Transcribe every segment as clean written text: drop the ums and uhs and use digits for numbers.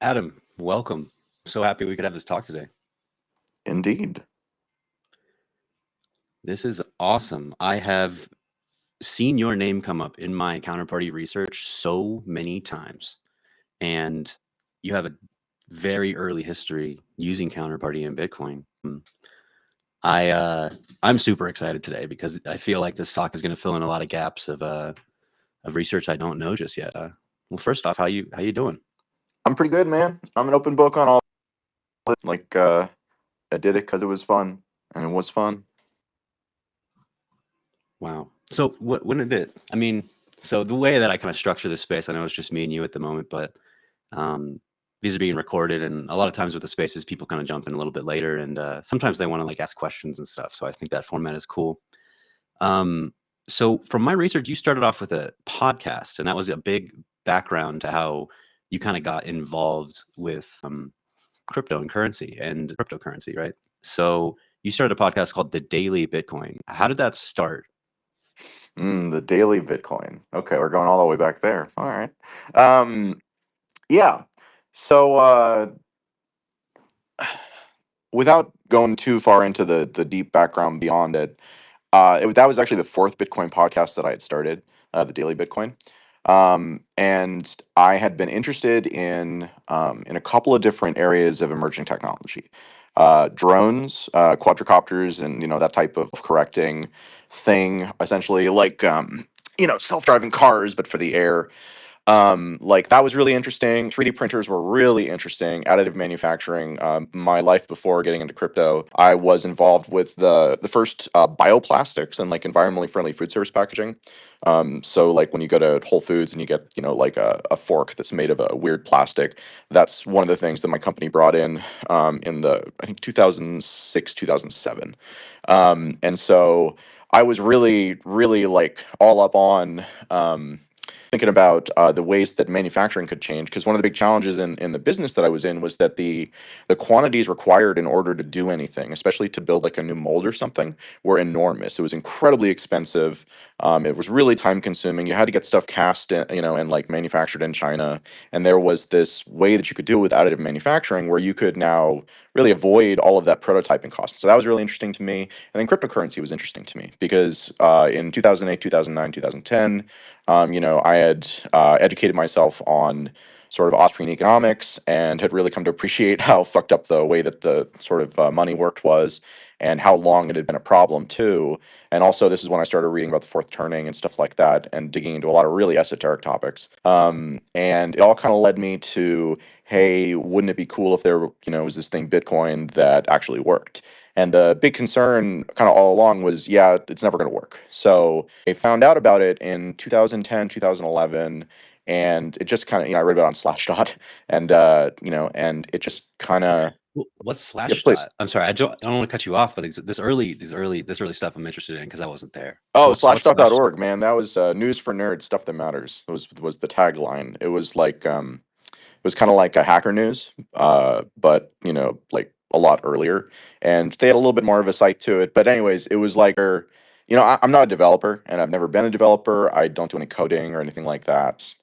Adam, welcome. So happy we could have this talk today. Indeed. This is awesome. I have seen your name come up in my counterparty research so many times, and you have a very early history using counterparty in Bitcoin. I'm super excited today because I feel like this talk is going to fill in a lot of gaps of research I don't know just yet. Well, first off, how you doing? I'm pretty good, man. I'm an open book on all it. I did it because it was fun, and it was fun. Wow. So when did it? I mean, so the way that I kind of structure this space, I know it's just me and you at the moment, but these are being recorded, and a lot of times with the spaces, people kind of jump in a little bit later, and sometimes they want to like ask questions and stuff. So I think that format is cool. So from my research, you started off with a podcast, and that was a big background to how you kind of got involved with crypto and currency and cryptocurrency, right? So you started a podcast called The Daily Bitcoin. How did that start? The daily Bitcoin. Okay, we're going all the way back there. All right. Yeah. So, without going too far into the deep background beyond it, that was actually the fourth Bitcoin podcast that I had started, the Daily Bitcoin. And I had been interested in a couple of different areas of emerging technology, drones, quadricopters, and that type of correcting thing, essentially like self-driving cars, but for the air. Like that was really interesting. 3D printers were really interesting. Additive manufacturing. My life before getting into crypto, I was involved with the first bioplastics and like environmentally friendly food service packaging. So like when you go to Whole Foods and you get like a fork that's made of a weird plastic, that's one of the things that my company brought in the I think 2006 2007, and so I was really like all up on. Thinking about the ways that manufacturing could change, because one of the big challenges in the business that I was in was that the quantities required in order to do anything, especially to build like a new mold or something, were enormous. It was incredibly expensive. It was really time consuming. You had to get stuff cast, and like manufactured in China. And there was this way that you could do it with additive manufacturing, where you could now really avoid all of that prototyping cost. So that was really interesting to me. And then cryptocurrency was interesting to me because in 2008, 2009, 2010. I had educated myself on sort of Austrian economics and had really come to appreciate how fucked up the way that the sort of money worked was, and how long it had been a problem too. And also, this is when I started reading about the fourth turning and stuff like that, and digging into a lot of really esoteric topics. And it all kind of led me to, hey, wouldn't it be cool if there, was this thing Bitcoin that actually worked? And the big concern kind of all along was, yeah, it's never going to work. So I found out about it in 2010, 2011, and it just kind of, I read about it on Slashdot, and, and it just kind of, What's yeah, Slashdot? please. I'm sorry, I don't want to cut you off, but this early stuff I'm interested in because I wasn't there. Oh, What's Slash? slashdot.org, man. That was news for nerds, stuff that matters. Was the tagline. It was like it was kind of like a Hacker News, but like a lot earlier, and they had a little bit more of a site to it. But anyways, it was like, I'm not a developer, and I've never been a developer. I don't do any coding or anything like that,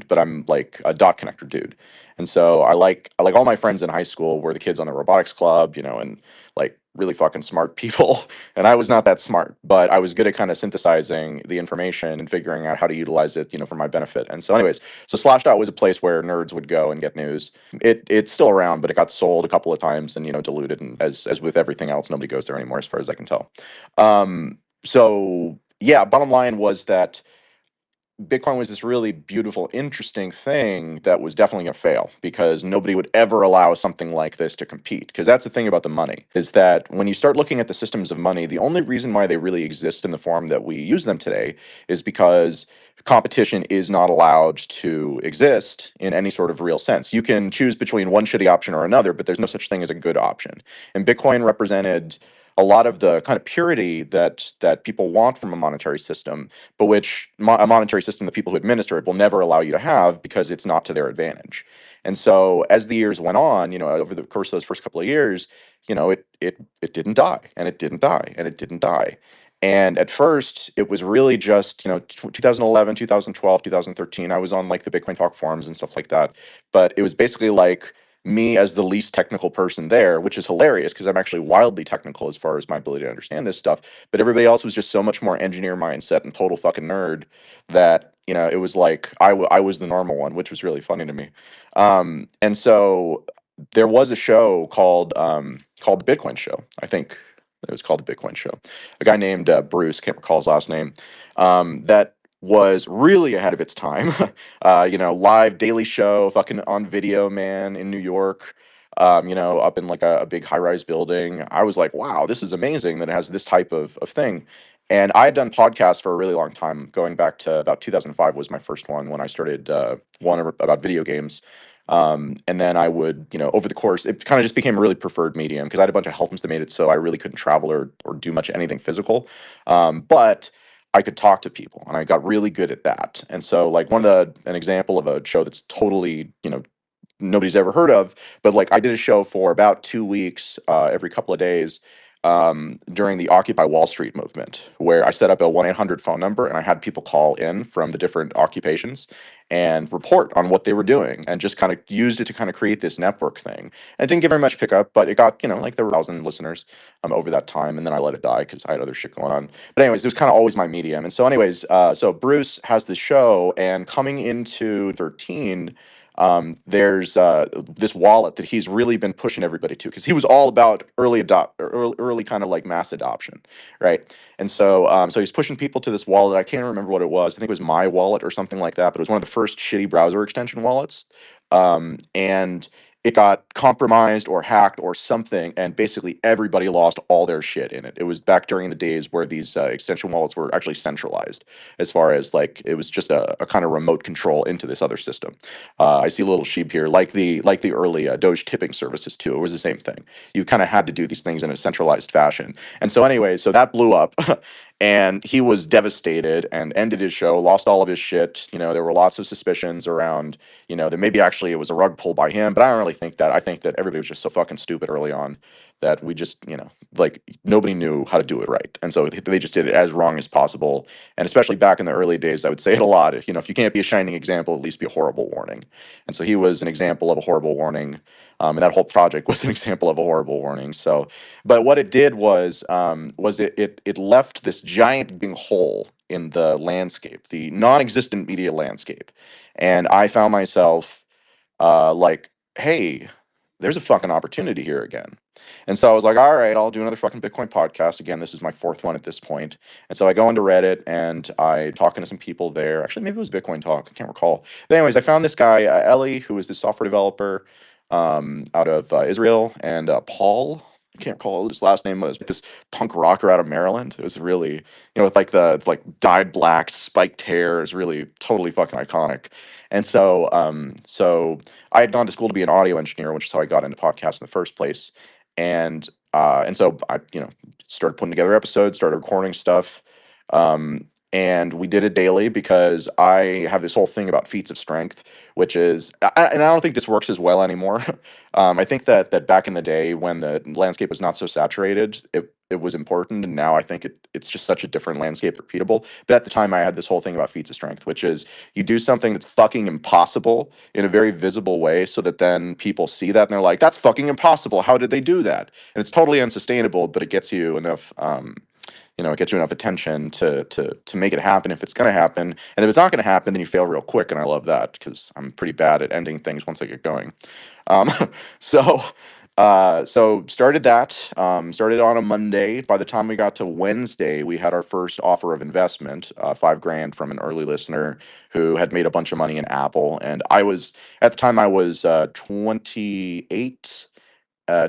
but I'm like a dot connector dude, and so I like all my friends in high school were the kids on the robotics club, and like really fucking smart people, and I was not that smart, but I was good at kind of synthesizing the information and figuring out how to utilize it, for my benefit. And so, anyways, so Slashdot was a place where nerds would go and get news. It's still around, but it got sold a couple of times and diluted. And as with everything else, nobody goes there anymore, as far as I can tell. So yeah, bottom line was that Bitcoin was this really beautiful, interesting thing that was definitely going to fail, because nobody would ever allow something like this to compete. Because that's the thing about the money, is that when you start looking at the systems of money, the only reason why they really exist in the form that we use them today is because competition is not allowed to exist in any sort of real sense. You can choose between one shitty option or another, but there's no such thing as a good option. And Bitcoin represented a lot of the kind of purity that people want from a monetary system, but which a monetary system, the people who administer it, will never allow you to have, because it's not to their advantage. And so as the years went on, over the course of those first couple of years, it didn't die, and it didn't die, and it didn't die. And at first, it was really just, 2011, 2012, 2013. I was on like the Bitcoin Talk forums and stuff like that. But it was basically like me as the least technical person there, which is hilarious because I'm actually wildly technical as far as my ability to understand this stuff. But everybody else was just so much more engineer mindset and total fucking nerd that, it was like I was the normal one, which was really funny to me. And so there was a show called the Bitcoin Show. I think it was called the Bitcoin Show. A guy named Bruce, can't recall his last name, that was really ahead of its time. Live daily show, fucking on video, man, in New York. Up in like a big high-rise building. I was like, wow, this is amazing that it has this type of thing. And I had done podcasts for a really long time, going back to about 2005 was my first one when I started one about video games. And then I would, over the course, it kind of just became a really preferred medium because I had a bunch of health things that made it so I really couldn't travel or do much anything physical. But I could talk to people and I got really good at that. And so like an example of a show that's totally, nobody's ever heard of, but like I did a show for about 2 weeks, every couple of days, during the Occupy Wall Street movement, where I set up a 1-800 phone number and I had people call in from the different occupations and report on what they were doing and just kind of used it to kind of create this network thing. And it didn't get very much pickup, but it got, like there were 1,000 listeners over that time. And then I let it die because I had other shit going on. But anyways, it was kind of always my medium. And so anyways, so Bruce has this show, and coming into 13, there's this wallet that he's really been pushing everybody to because he was all about early kind of like mass adoption, right? And so he's pushing people to this wallet. I can't remember what it was. I think it was My Wallet or something like that. But it was one of the first shitty browser extension wallets, and it got compromised or hacked or something, and basically everybody lost all their shit in it. It was back during the days where these extension wallets were actually centralized, as far as like it was just a kind of remote control into this other system. I see a little sheep here, like the early Doge tipping services too. It was the same thing. You kind of had to do these things in a centralized fashion. And so anyway, so that blew up, and he was devastated and ended his show, lost all of his shit. There were lots of suspicions around, that maybe actually it was a rug pull by him, but I don't really think that. I think that everybody was just so fucking stupid early on that we just, like nobody knew how to do it right, and so they just did it as wrong as possible. And especially back in the early days, I would say it a lot. If you can't be a shining example, at least be a horrible warning. And so he was an example of a horrible warning. And that whole project was an example of a horrible warning. So, but what it did was it left this giant being hole in the landscape, the non-existent media landscape. And I found myself like, hey, there's a fucking opportunity here again. And so I was like, all right, I'll do another fucking Bitcoin podcast. Again, this is my fourth one at this point. And so I go into Reddit and I talking to some people there. Actually, maybe it was Bitcoin Talk. I can't recall. But anyways, I found this guy, Ellie, who is this software developer out of Israel, and Paul. I can't recall what his last name was, but this punk rocker out of Maryland. It was really, with like the like dyed black spiked hair, is really totally fucking iconic. And so I had gone to school to be an audio engineer, which is how I got into podcasts in the first place. And so I, started putting together episodes, started recording stuff. And we did it daily because I have this whole thing about feats of strength, which is, and I don't think this works as well anymore. I think that back in the day when the landscape was not so saturated, it was important, and now I think it's just such a different landscape, repeatable. But at the time, I had this whole thing about feats of strength, which is you do something that's fucking impossible in a very visible way, so that then people see that and they're like, "That's fucking impossible. How did they do that?" And it's totally unsustainable, but it gets you enough. It gets you enough attention to make it happen if it's going to happen. And if it's not going to happen, then you fail real quick. And I love that because I'm pretty bad at ending things once I get going. Um, so so started that. Started on a Monday. By the time we got to Wednesday, we had our first offer of investment, $5,000 from an early listener who had made a bunch of money in Apple. And I was at the time I was 28.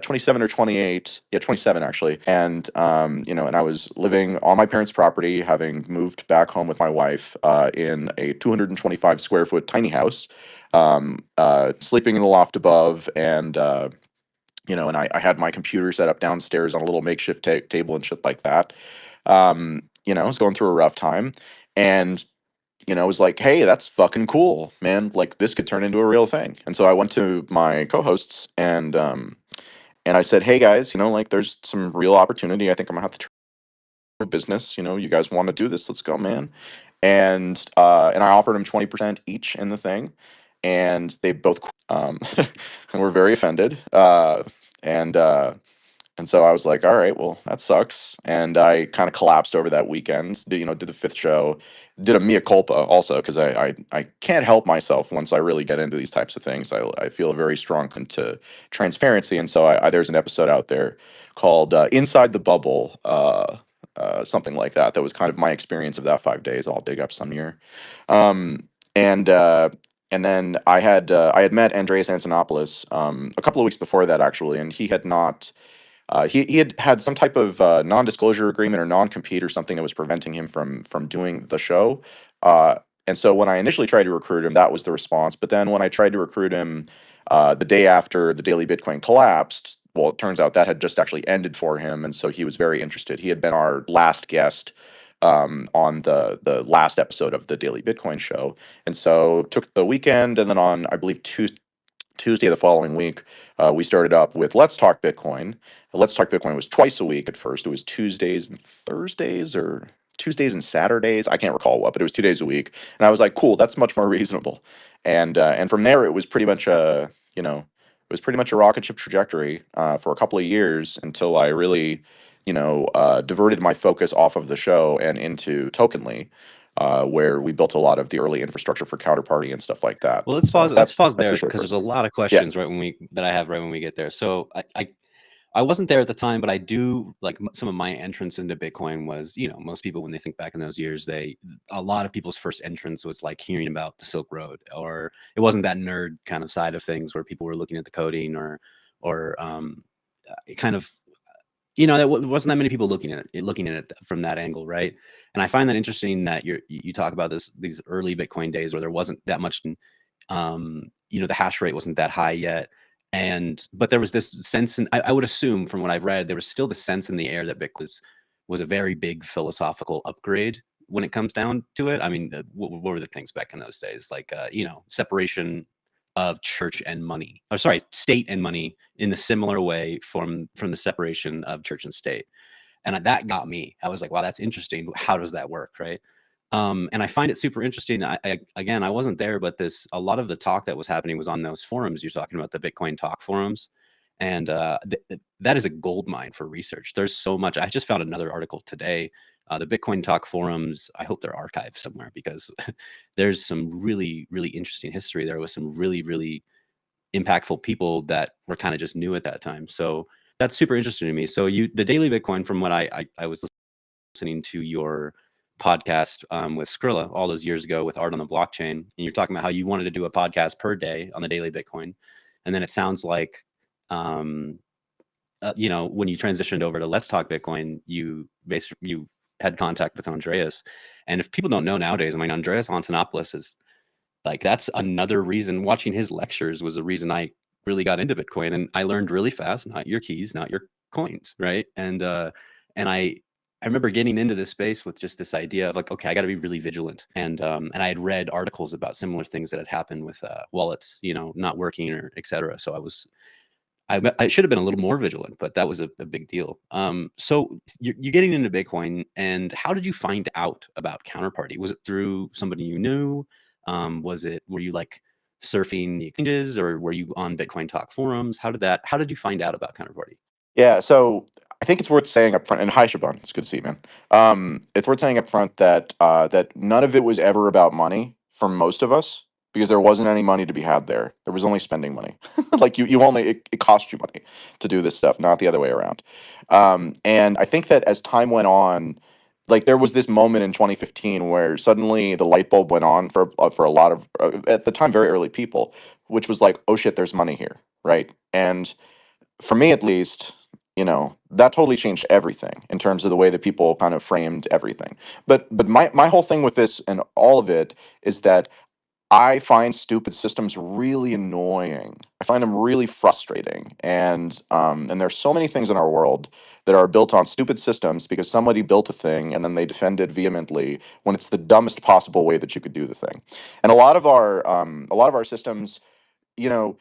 27 or 28, yeah, 27 actually. And and I was living on my parents' property, having moved back home with my wife in a 225 square foot tiny house, sleeping in the loft above. And I had my computer set up downstairs on a little makeshift table and shit like that. I was going through a rough time, and it was like, hey, that's fucking cool, man. Like this could turn into a real thing. And so I went to my co-hosts and I said, hey guys, like there's some real opportunity. I think I'm gonna have to business. You guys want to do this? Let's go, man. And I offered them 20% each in the thing, and they both and were very offended. And so I was like, all right, well, that sucks. And I kind of collapsed over that weekend. Did the fifth show, did a mea culpa also, because I can't help myself once I really get into these types of things. I feel a very strong to transparency, and so there's an episode out there called "Inside the Bubble," something like that. That was kind of my experience of that 5 days. I'll dig up some here, um, and. And then I had met Andreas Antonopoulos a couple of weeks before that, actually, and he had not he had some type of non-disclosure agreement or non-compete or something that was preventing him from doing the show. Uh, and so when I initially tried to recruit him, that was the response. But then when I tried to recruit him the day after the daily Bitcoin collapsed, well, it turns out that had just actually ended for him, and so he was very interested. He had been our last guest on the last episode of the Daily Bitcoin Show, and so took the weekend, and then on I believe Tuesday of the following week, we started up with Let's Talk Bitcoin. Let's Talk Bitcoin was twice a week at first. It was Tuesdays and Thursdays, or Tuesdays and Saturdays. I can't recall what, but it was 2 days a week. And I was like, cool, that's much more reasonable. And from there, it was pretty much a rocket ship trajectory for a couple of years until I really, diverted my focus off of the show and into Tokenly, where we built a lot of the early infrastructure for Counterparty and stuff like that. Well, let's So pause. Let's pause that's there the short because there's version. a lot of Yeah. questions that I have right when we get there. So I wasn't there at the time, but I do like some of my entrance into Bitcoin was, most people when they think back in those years, a lot of people's first entrance was like hearing about the Silk Road, or it wasn't that nerd kind of side of things where people were looking at the coding or kind of, there wasn't that many people looking at it from that angle, right? And I find that interesting that you talk about these early Bitcoin days where there wasn't that much, the hash rate wasn't that high yet, but there was this sense, and I would assume from what I've read, there was still the sense in the air that Bitcoin was a very big philosophical upgrade when it comes down to it. I mean, what were the things back in those days? Like, separation of church and money, or sorry, state and money, in the similar way from the separation of church and state. And that got me. I was like, wow, that's interesting. How does that work, right? And I find it super interesting. Again, I wasn't there, but a lot of the talk that was happening was on those forums you're talking about, the Bitcoin talk forums. And that is a gold mine for research. There's so much. I just found another article today. The Bitcoin talk forums, I hope they're archived somewhere, because there's some really, really interesting history there with some really, really impactful people that were kind of just new at that time. So that's super interesting to me. So the Daily Bitcoin, from what I was listening to your podcast with Skrilla all those years ago with Art on the Blockchain, and you're talking about how you wanted to do a podcast per day on the Daily Bitcoin. And then it sounds like, when you transitioned over to Let's Talk Bitcoin, you had contact with Andreas. And if people don't know nowadays, I mean, Andreas Antonopoulos is like, that's another reason. Watching his lectures was the reason I really got into Bitcoin, and I learned really fast, not your keys, not your coins, right? And I remember getting into this space with just this idea of like, okay, I got to be really vigilant. And I had read articles about similar things that had happened with wallets, not working or et cetera. So I should have been a little more vigilant, but that was a big deal. So you're getting into Bitcoin, and how did you find out about Counterparty? Was it through somebody you knew? Were you like surfing the exchanges, or were you on Bitcoin Talk forums? How did you find out about Counterparty? Yeah, so I think it's worth saying up front, and hi Shaban, it's good to see you, man. It's worth saying up front that that none of it was ever about money for most of us, because there wasn't any money to be had there. There was only spending money. Like it cost you money to do this stuff, not the other way around. And I think that as time went on, like there was this moment in 2015 where suddenly the light bulb went on for a lot of at the time very early people, which was like, oh shit, there's money here, right? And for me at least, that totally changed everything in terms of the way that people kind of framed everything. But my whole thing with this and all of it is that I find stupid systems really annoying. I find them really frustrating. And there's so many things in our world that are built on stupid systems because somebody built a thing and then they defend it vehemently when it's the dumbest possible way that you could do the thing. And a lot of our systems, you know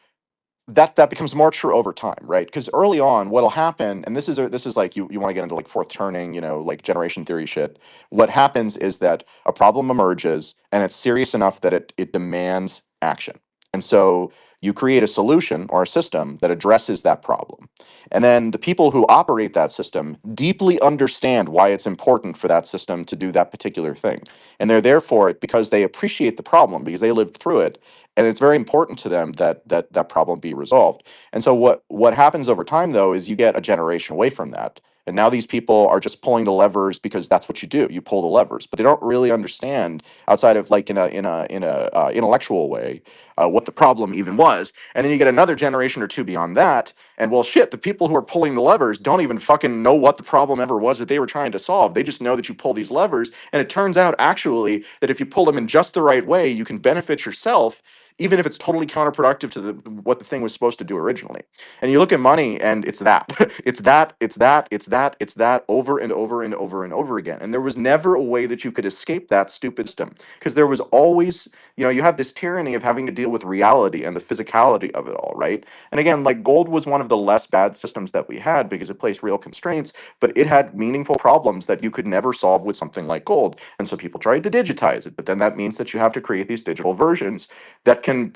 that becomes more true over time, right? Because early on, what'll happen, and this is like you want to get into like fourth turning, like generation theory shit. What happens is that a problem emerges, and it's serious enough that it demands action, and so you create a solution or a system that addresses that problem, and then the people who operate that system deeply understand why it's important for that system to do that particular thing, and they're there for it because they appreciate the problem because they lived through it, and it's very important to them that problem be resolved. And so what happens over time though is you get a generation away from that, and now these people are just pulling the levers because that's what you do, you pull the levers, but they don't really understand outside of like in a intellectual way what the problem even was. And then you get another generation or two beyond that, and well shit, the people who are pulling the levers don't even fucking know what the problem ever was that they were trying to solve. They just know that you pull these levers, and it turns out actually that if you pull them in just the right way you can benefit yourself, even if it's totally counterproductive to what the thing was supposed to do originally. And you look at money, and it's that, it's that over and over and over and over again. And there was never a way that you could escape that stupid system, because there was always, you have this tyranny of having to deal with reality and the physicality of it all, right? And again, like gold was one of the less bad systems that we had because it placed real constraints, but it had meaningful problems that you could never solve with something like gold. And so people tried to digitize it, but then that means that you have to create these digital versions that can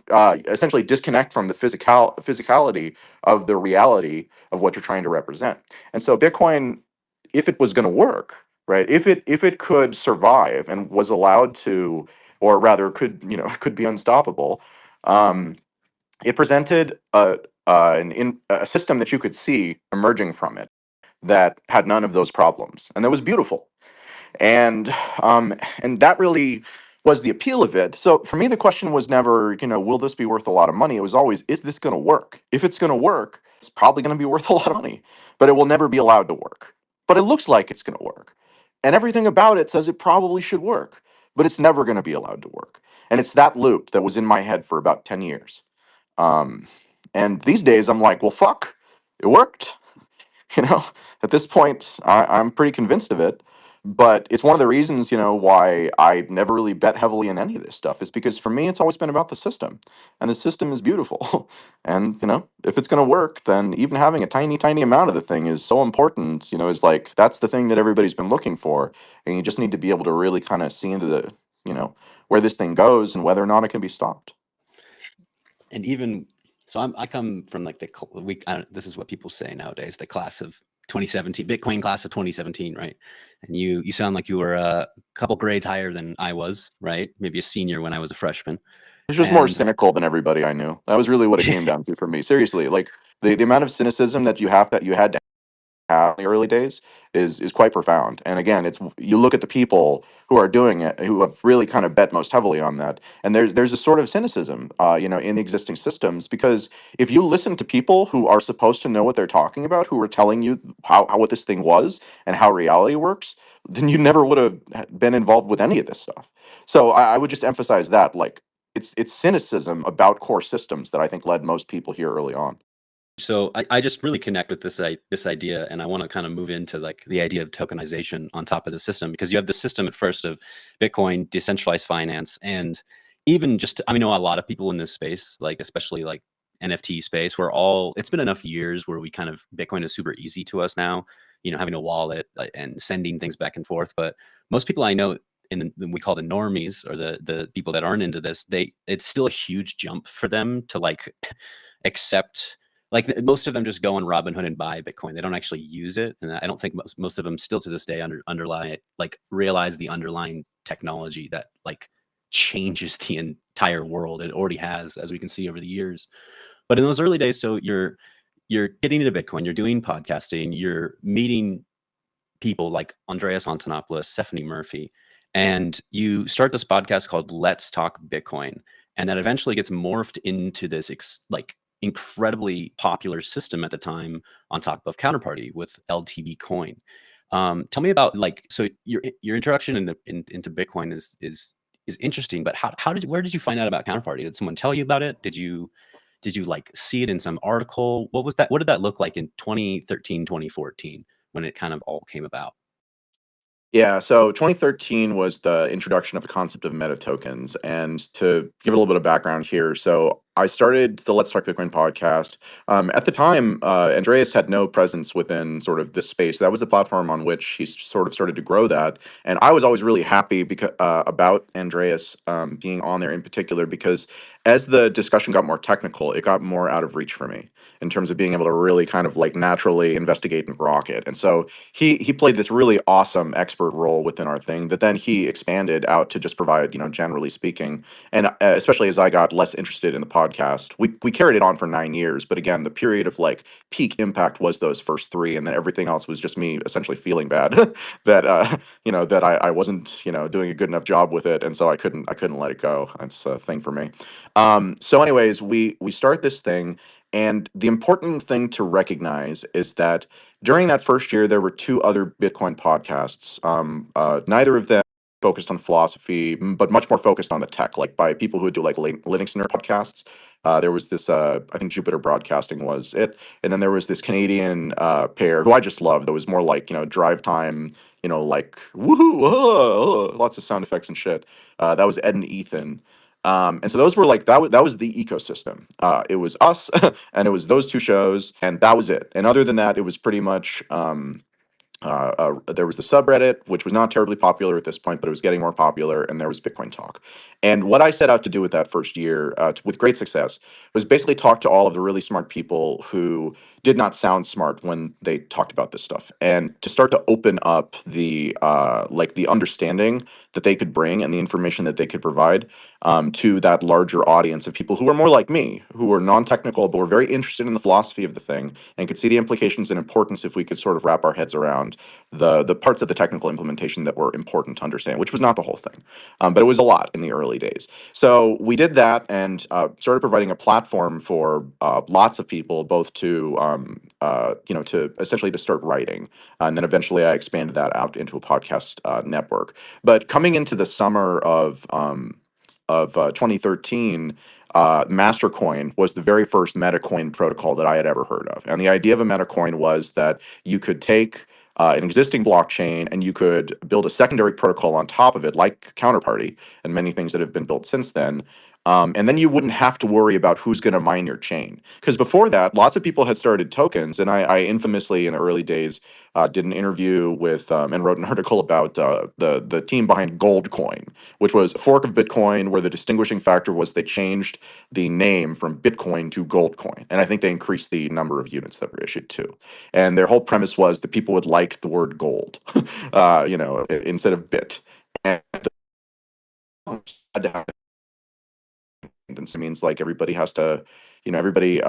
essentially disconnect from the physicality of the reality of what you're trying to represent. And so Bitcoin, if it was going to work, right, if it could survive and was allowed to, or rather could, could be unstoppable, um, it presented a system that you could see emerging from it that had none of those problems, and that was beautiful. and and that really was the appeal of it. So for me, the question was never, will this be worth a lot of money? It was always, is this going to work? If it's going to work, it's probably going to be worth a lot of money, but it will never be allowed to work. But it looks like it's going to work, and everything about it says it probably should work, but it's never going to be allowed to work. And it's that loop that was in my head for about 10 years. um and these days I'm like, well, fuck, it worked. you know at this point I'm pretty convinced of it. But it's one of the reasons, why I never really bet heavily in any of this stuff, is because for me it's always been about the system, and the system is beautiful. And if it's going to work, then even having a tiny amount of the thing is so important. Is like, that's the thing that everybody's been looking for, and you just need to be able to really kind of see into the, where this thing goes and whether or not it can be stopped. And even so, I come from like this is what people say nowadays, the class of 2017, Bitcoin class of 2017, right? And you sound like you were a couple grades higher than I was, right? Maybe a senior when I was a freshman. It's just more And cynical than everybody I knew. That was really what it came down to for me. Seriously, like the amount of cynicism that you had to have in the early days is quite profound. And again, it's, you look at the people who are doing it, who have really kind of bet most heavily on that, and there's a sort of cynicism, in the existing systems, because if you listen to people who are supposed to know what they're talking about, who are telling you how what this thing was and how reality works, then you never would have been involved with any of this stuff. So I would just emphasize that, like, it's cynicism about core systems that I think led most people here early on. so I just really connect with this idea, and I want to kind of move into like the idea of tokenization on top of the system, because you have the system at first of Bitcoin, decentralized finance, and even just, I know a lot of people in this space, like especially like NFT space, where it's been enough years where we kind of, Bitcoin is super easy to us now, having a wallet and sending things back and forth. But most people I know we call the normies, or the people that aren't into this, it's still a huge jump for them to like accept, like most of them just go on Robinhood and buy Bitcoin. They don't actually use it, and I don't think most of them still to this day underlie it, like realize the underlying technology that like changes the entire world. It already has, as we can see over the years. But in those early days, so you're getting into Bitcoin, you're doing podcasting, you're meeting people like Andreas Antonopoulos, Stephanie Murphy, and you start this podcast called Let's Talk Bitcoin, and that eventually gets morphed into this like incredibly popular system at the time on top of Counterparty with LTB Coin. Tell me about, like, so your introduction into Bitcoin is interesting, but where did you find out about Counterparty? Did someone tell you about it? Did you like see it in some article? What did that look like in 2013, 2014 when it kind of all came about? Yeah, so 2013 was the introduction of the concept of meta tokens. And to give it a little bit of background here, so I started the Let's Talk Bitcoin podcast. At the time, Andreas had no presence within sort of this space. That was the platform on which he sort of started to grow that. And I was always really happy because about Andreas being on there in particular, because as the discussion got more technical, it got more out of reach for me in terms of being able to really kind of like naturally investigate and grok it. And so he played this really awesome expert role within our thing that then he expanded out to just provide, generally speaking, and especially as I got less interested in the podcast, we carried it on for 9 years. But again, the period of like peak impact was those first three, and then everything else was just me essentially feeling bad that that I wasn't doing a good enough job with it, and so I couldn't let it go. That's a thing for me. So, anyways, we start this thing, and the important thing to recognize is that during that first year, there were two other Bitcoin podcasts. Neither of them focused on philosophy, but much more focused on the tech, like by people who would do like Linux nerd podcasts. There was this, I think Jupiter Broadcasting was it, and then there was this Canadian pair who I just loved. That was more like drive time, like woohoo, lots of sound effects and shit. That was Ed and Ethan. And so those were like that was the ecosystem. It was us, and it was those two shows, and that was it. And other than that, it was pretty much there was the subreddit, which was not terribly popular at this point, but it was getting more popular, and there was Bitcoin Talk. And what I set out to do with that first year, with great success, was basically talk to all of the really smart people who did not sound smart when they talked about this stuff, and to start to open up the like the understanding that they could bring and the information that they could provide to that larger audience of people who were more like me, who were non-technical but were very interested in the philosophy of the thing and could see the implications and importance if we could sort of wrap our heads around the parts of the technical implementation that were important to understand, which was not the whole thing, but it was a lot in the early days. So we did that and started providing a platform for lots of people, both to to essentially to start writing, and then eventually I expanded that out into a podcast network. But coming into the summer of 2013, Mastercoin was the very first metacoin protocol that I had ever heard of. And the idea of a metacoin was that you could take an existing blockchain and you could build a secondary protocol on top of it, like Counterparty and many things that have been built since then. And then you wouldn't have to worry about who's going to mine your chain. Because before that, lots of people had started tokens. And I infamously, in the early days, did an interview with and wrote an article about the team behind Goldcoin, which was a fork of Bitcoin where the distinguishing factor was they changed the name from Bitcoin to Goldcoin. And I think they increased the number of units that were issued too. And their whole premise was that people would like the word gold, instead of bit. And had to have it means like everybody has to, everybody you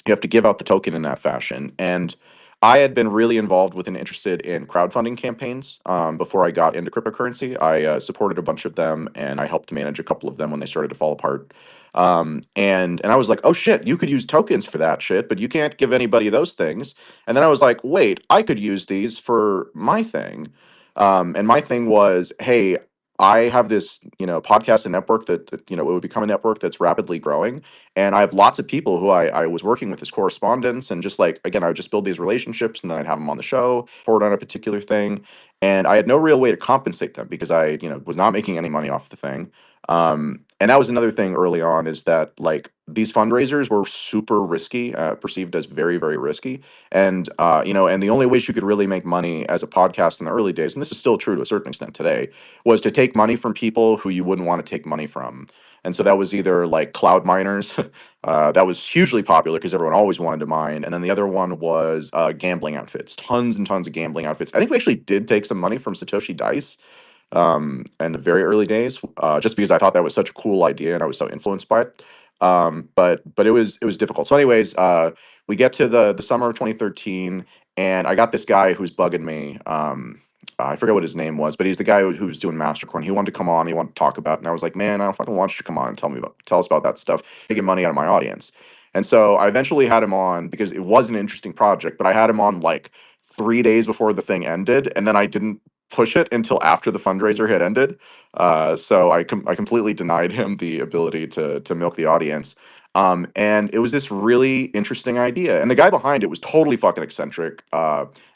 have to give out the token in that fashion. And I had been really involved with and interested in crowdfunding campaigns before I got into cryptocurrency. I supported a bunch of them, and I helped manage a couple of them when they started to fall apart. And I was like, oh shit, you could use tokens for that shit, but you can't give anybody those things. And then I was like, wait, I could use these for my thing. And my thing was, hey, I have this, podcast and network that it would become a network that's rapidly growing, and I have lots of people who I was working with as correspondents, and just like again, I would just build these relationships, and then I'd have them on the show, report on a particular thing, and I had no real way to compensate them because I was not making any money off the thing. And that was another thing early on, is that like these fundraisers were super risky, perceived as very, very risky, and and the only ways you could really make money as a podcast in the early days, and this is still true to a certain extent today, was to take money from people who you wouldn't want to take money from. And so that was either like cloud miners, that was hugely popular because everyone always wanted to mine. And then the other one was gambling outfits, tons and tons of gambling outfits. I think we actually did take some money from Satoshi Dice in the very early days, just because I thought that was such a cool idea and I was so influenced by it. But it was difficult. So, anyways, we get to the summer of 2013, and I got this guy who's bugging me. I forget what his name was, but he's the guy who's doing Mastercoin. He wanted to come on, he wanted to talk about it, and I was like, man, I don't fucking want you to come on and tell us about that stuff, making money out of my audience. And so I eventually had him on because it was an interesting project, but I had him on like 3 days before the thing ended, and then I didn't push it until after the fundraiser had ended. So I completely denied him the ability to milk the audience. And it was this really interesting idea. And the guy behind it was totally fucking eccentric.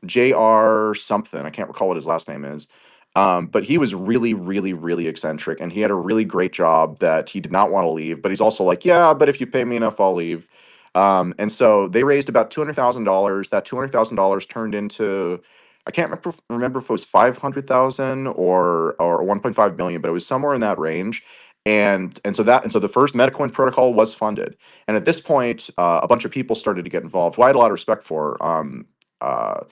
JR something. I can't recall what his last name is. But he was really, really, really eccentric, and he had a really great job that he did not want to leave. But he's also like, yeah, but if you pay me enough, I'll leave. And so they raised about $200,000. That $200,000 turned into, I can't remember if it was 500,000 or 1.5 million, but it was somewhere in that range. And so the first Metacoin protocol was funded. And at this point, a bunch of people started to get involved, who I had a lot of respect for. Uh,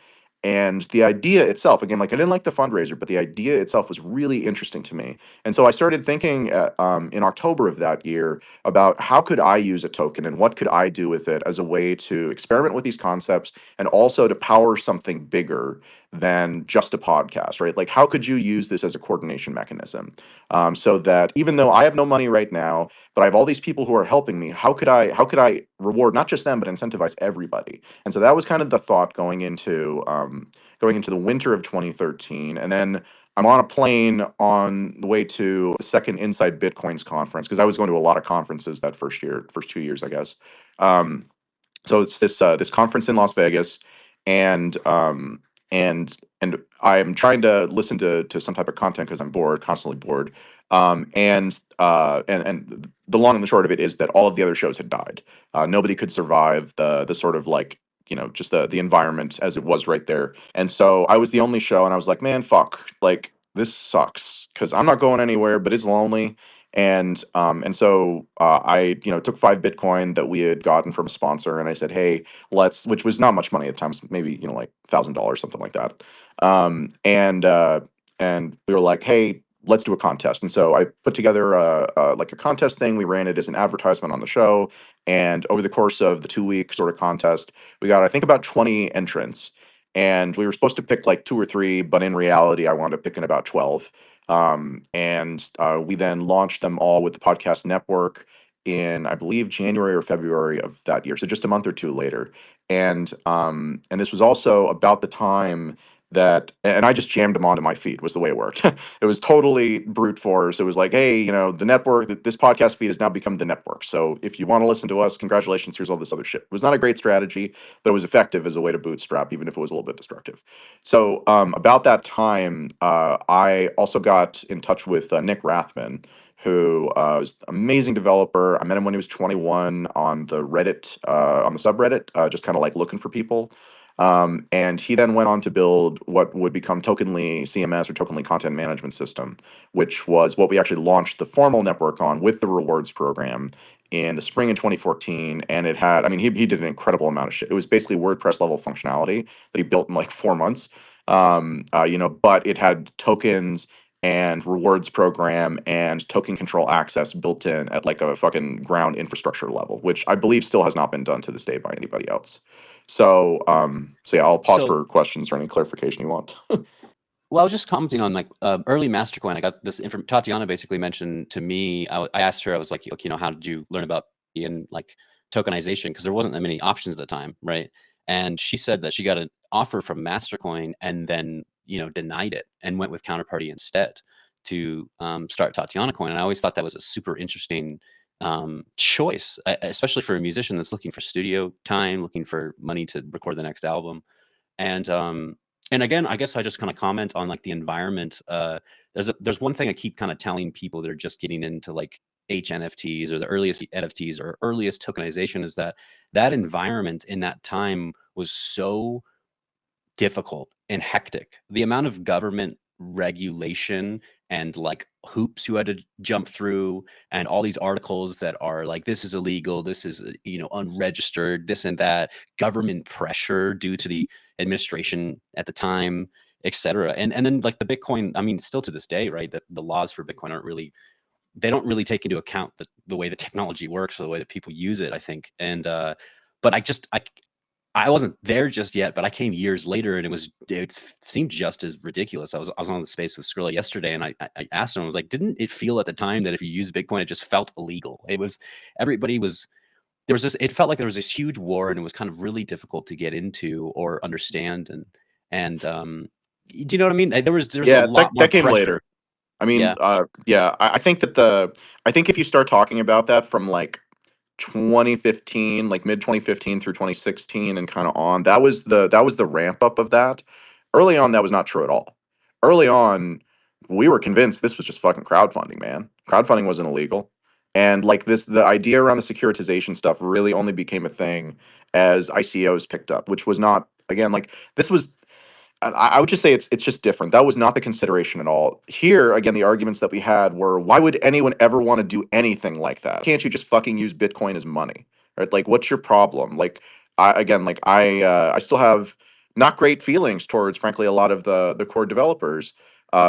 and the idea itself, again, like I didn't like the fundraiser, but the idea itself was really interesting to me. And so I started thinking in October of that year about how could I use a token and what could I do with it as a way to experiment with these concepts and also to power something bigger than just a podcast, right? Like, how could you use this as a coordination mechanism, so that even though I have no money right now, but I have all these people who are helping me, how could I reward not just them but incentivize everybody? And so that was kind of the thought going into the winter of 2013. And then I'm on a plane on the way to the second Inside Bitcoins conference, because I was going to a lot of conferences that first year, first 2 years, I guess. Um, so it's this conference in Las Vegas, and and I'm trying to listen to some type of content because I'm bored, constantly bored. And the long and the short of it is that all of the other shows had died. Nobody could survive the sort of like, just the environment as it was right there. And so I was the only show, and I was like, man, fuck, like this sucks because I'm not going anywhere, but it's lonely. And so I, took 5 Bitcoin that we had gotten from a sponsor, and I said, hey, which was not much money at the time, maybe, like $1,000, something like that. And we were like, hey, let's do a contest. And so I put together like a contest thing. We ran it as an advertisement on the show. And over the course of the 2 week sort of contest, we got, I think, about 20 entrants. And we were supposed to pick like 2 or 3, but in reality, I wound up picking about 12. And we then launched them all with the podcast network in, I believe, January or February of that year. So just a month or two later. And this was also about the time that, and I just jammed them onto my feed, was the way it worked. It was totally brute force. It was like, hey, the network, this podcast feed has now become the network. So if you want to listen to us, congratulations, here's all this other shit. It was not a great strategy, but it was effective as a way to bootstrap, even if it was a little bit destructive. So about that time, I also got in touch with Nick Rathman, who was an amazing developer. I met him when he was 21 on the Reddit, on the subreddit, just kind of like looking for people. And he then went on to build what would become Tokenly CMS, or Tokenly Content Management System, which was what we actually launched the formal network on with the rewards program in the spring of 2014. And it had, I mean, he did an incredible amount of shit. It was basically WordPress level functionality that he built in like 4 months. But it had tokens and rewards program and token control access built in at like a fucking ground infrastructure level, which I believe still has not been done to this day by anybody else. So yeah, I'll pause So, for questions or any clarification you want. well, I was just commenting on like early Mastercoin. I got this Tatiana basically mentioned to me. I asked her, I was like, okay, how did you learn about in like tokenization? Because there wasn't that many options at the time, right? And she said that she got an offer from Mastercoin and then denied it and went with Counterparty instead to start TATIANACOIN. And I always thought that was a super interesting choice, especially for a musician that's looking for studio time, looking for money to record the next album. And again, I guess I just kind of comment on like the environment. There's one thing I keep kind of telling people that are just getting into like HNFTs or the earliest NFTs or earliest tokenization, is that environment in that time was so difficult and hectic. The amount of government regulation and like hoops you had to jump through, and all these articles that are like, this is illegal, this is unregistered, this and that, government pressure due to the administration at the time, etc. And then like the Bitcoin, I mean, still to this day, right, that the laws for Bitcoin they don't really take into account the way the technology works or the way that people use it, I think. And but I wasn't there just yet, but I came years later, and it seemed just as ridiculous. I was on the space with Skrilla yesterday, and I asked him, I was like, didn't it feel at the time that if you used Bitcoin, it just felt illegal? It was, everybody was, there was this, it felt like there was this huge war, and it was kind of really difficult to get into or understand. And do you know what I mean? There's a Yeah, lot more that came pressure. later. I mean, Yeah. yeah, I think if you start talking about that from like 2015, like mid 2015 through 2016 and kind of on, that was the ramp up of that. Early on, that was not true at all. Early on, we were convinced this was just fucking crowdfunding, man. Crowdfunding wasn't illegal. And like this, the idea around the securitization stuff really only became a thing as ICOs picked up, which was not, again, like this was, I would just say it's just different. That was not the consideration at all. Here, again, the arguments that we had were, why would anyone ever want to do anything like that? Can't you just fucking use Bitcoin as money? Right? Like, what's your problem? Like, I still have not great feelings towards, frankly, a lot of the core developers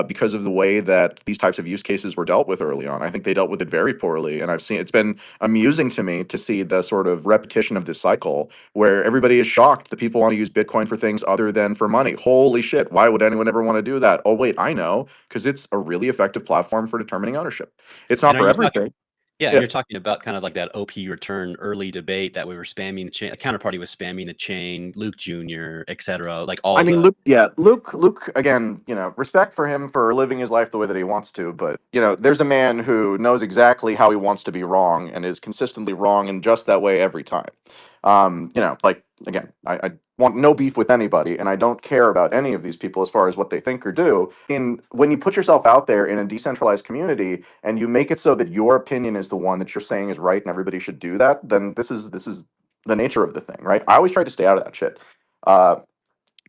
because of the way that these types of use cases were dealt with early on. I think they dealt with it very poorly, and I've seen it's been amusing to me to see the sort of repetition of this cycle where everybody is shocked that people want to use Bitcoin for things other than for money. Holy shit, why would anyone ever want to do that? Oh, wait, I know, because it's a really effective platform for determining ownership. It's not And are for you talking? everything. Yeah, and Yeah. you're talking about kind of like that OP return early debate that we were spamming the chain. Counterparty was spamming the chain, Luke Jr., et cetera. Like I all mean, the Luke, again, respect for him for living his life the way that he wants to, but, there's a man who knows exactly how he wants to be wrong and is consistently wrong in just that way every time. Like, again, I want no beef with anybody, and I don't care about any of these people as far as what they think or do. When you put yourself out there in a decentralized community and you make it so that your opinion is the one that you're saying is right and everybody should do that, then this is the nature of the thing, right? I always try to stay out of that shit. Uh,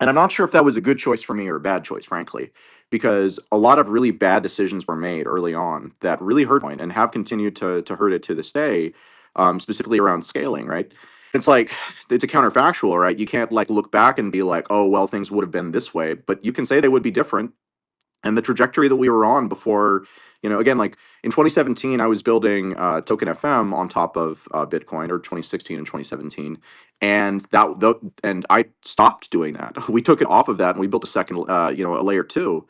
and I'm not sure if that was a good choice for me or a bad choice, frankly, because a lot of really bad decisions were made early on that really hurt Bitcoin and have continued to hurt it to this day, specifically around scaling, right? It's like it's a counterfactual, right? You can't like look back and be like, oh, well, things would have been this way, but you can say they would be different. And the trajectory that we were on before, again, like in 2017, I was building Token FM on top of Bitcoin, or 2016 and 2017, and and I stopped doing that. We took it off of that, and we built a second, a layer two,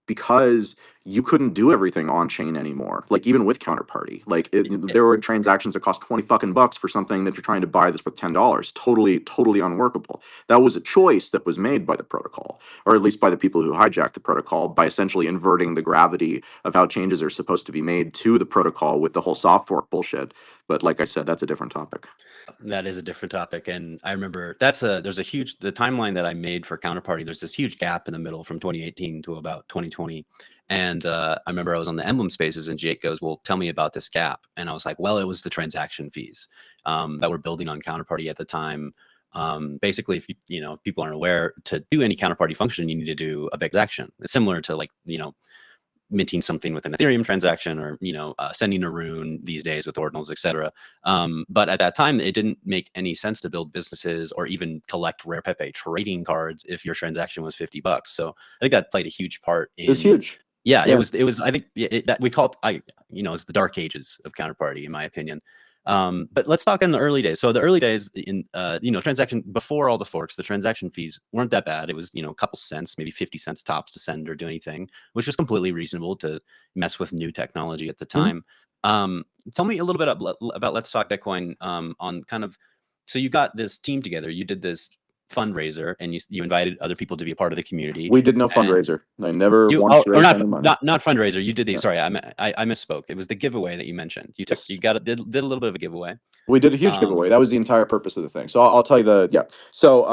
because you couldn't do everything on chain anymore. Like even with Counterparty, like there were transactions that cost 20 fucking bucks for something that you're trying to buy this with $10. Totally, totally unworkable. That was a choice that was made by the protocol, or at least by the people who hijacked the protocol, by essentially inverting the gravity of how changes are supposed to be made to the protocol with the whole soft fork bullshit. But like I said, that's a different topic. that is a different topic. And I remember there's a huge, the timeline that I made for Counterparty, there's this huge gap in the middle from 2018 to about 2020. And I remember I was on the Emblem Spaces and Jake goes, well, tell me about this gap. And I was like, well, it was the transaction fees that were building on Counterparty at the time. Basically, if people aren't aware, to do any Counterparty function, you need to do a big transaction. It's similar to like, minting something with an Ethereum transaction, or sending a rune these days with ordinals, etc. But at that time, it didn't make any sense to build businesses or even collect rare Pepe trading cards if your transaction was $50. So I think that played a huge part in. It was huge. Yeah, Yeah. it was. I think that we call it. It's the dark ages of Counterparty, in my opinion. But let's talk in the early days. So the early days in, transaction before all the forks, the transaction fees weren't that bad. It was, a couple cents, maybe 50 cents tops to send or do anything, which was completely reasonable to mess with new technology at the time. Tell me a little bit about Let's Talk Bitcoin, on kind of, so you got this team together, you did this fundraiser, and you invited other people to be a part of the community. We did no fundraiser. I never once Or raised any money. not fundraiser. You did the, Yeah. sorry, I misspoke. It was the giveaway that you mentioned. You Yes. did a little bit of a giveaway. We did a huge giveaway. That was the entire purpose of the thing. So I'll tell you so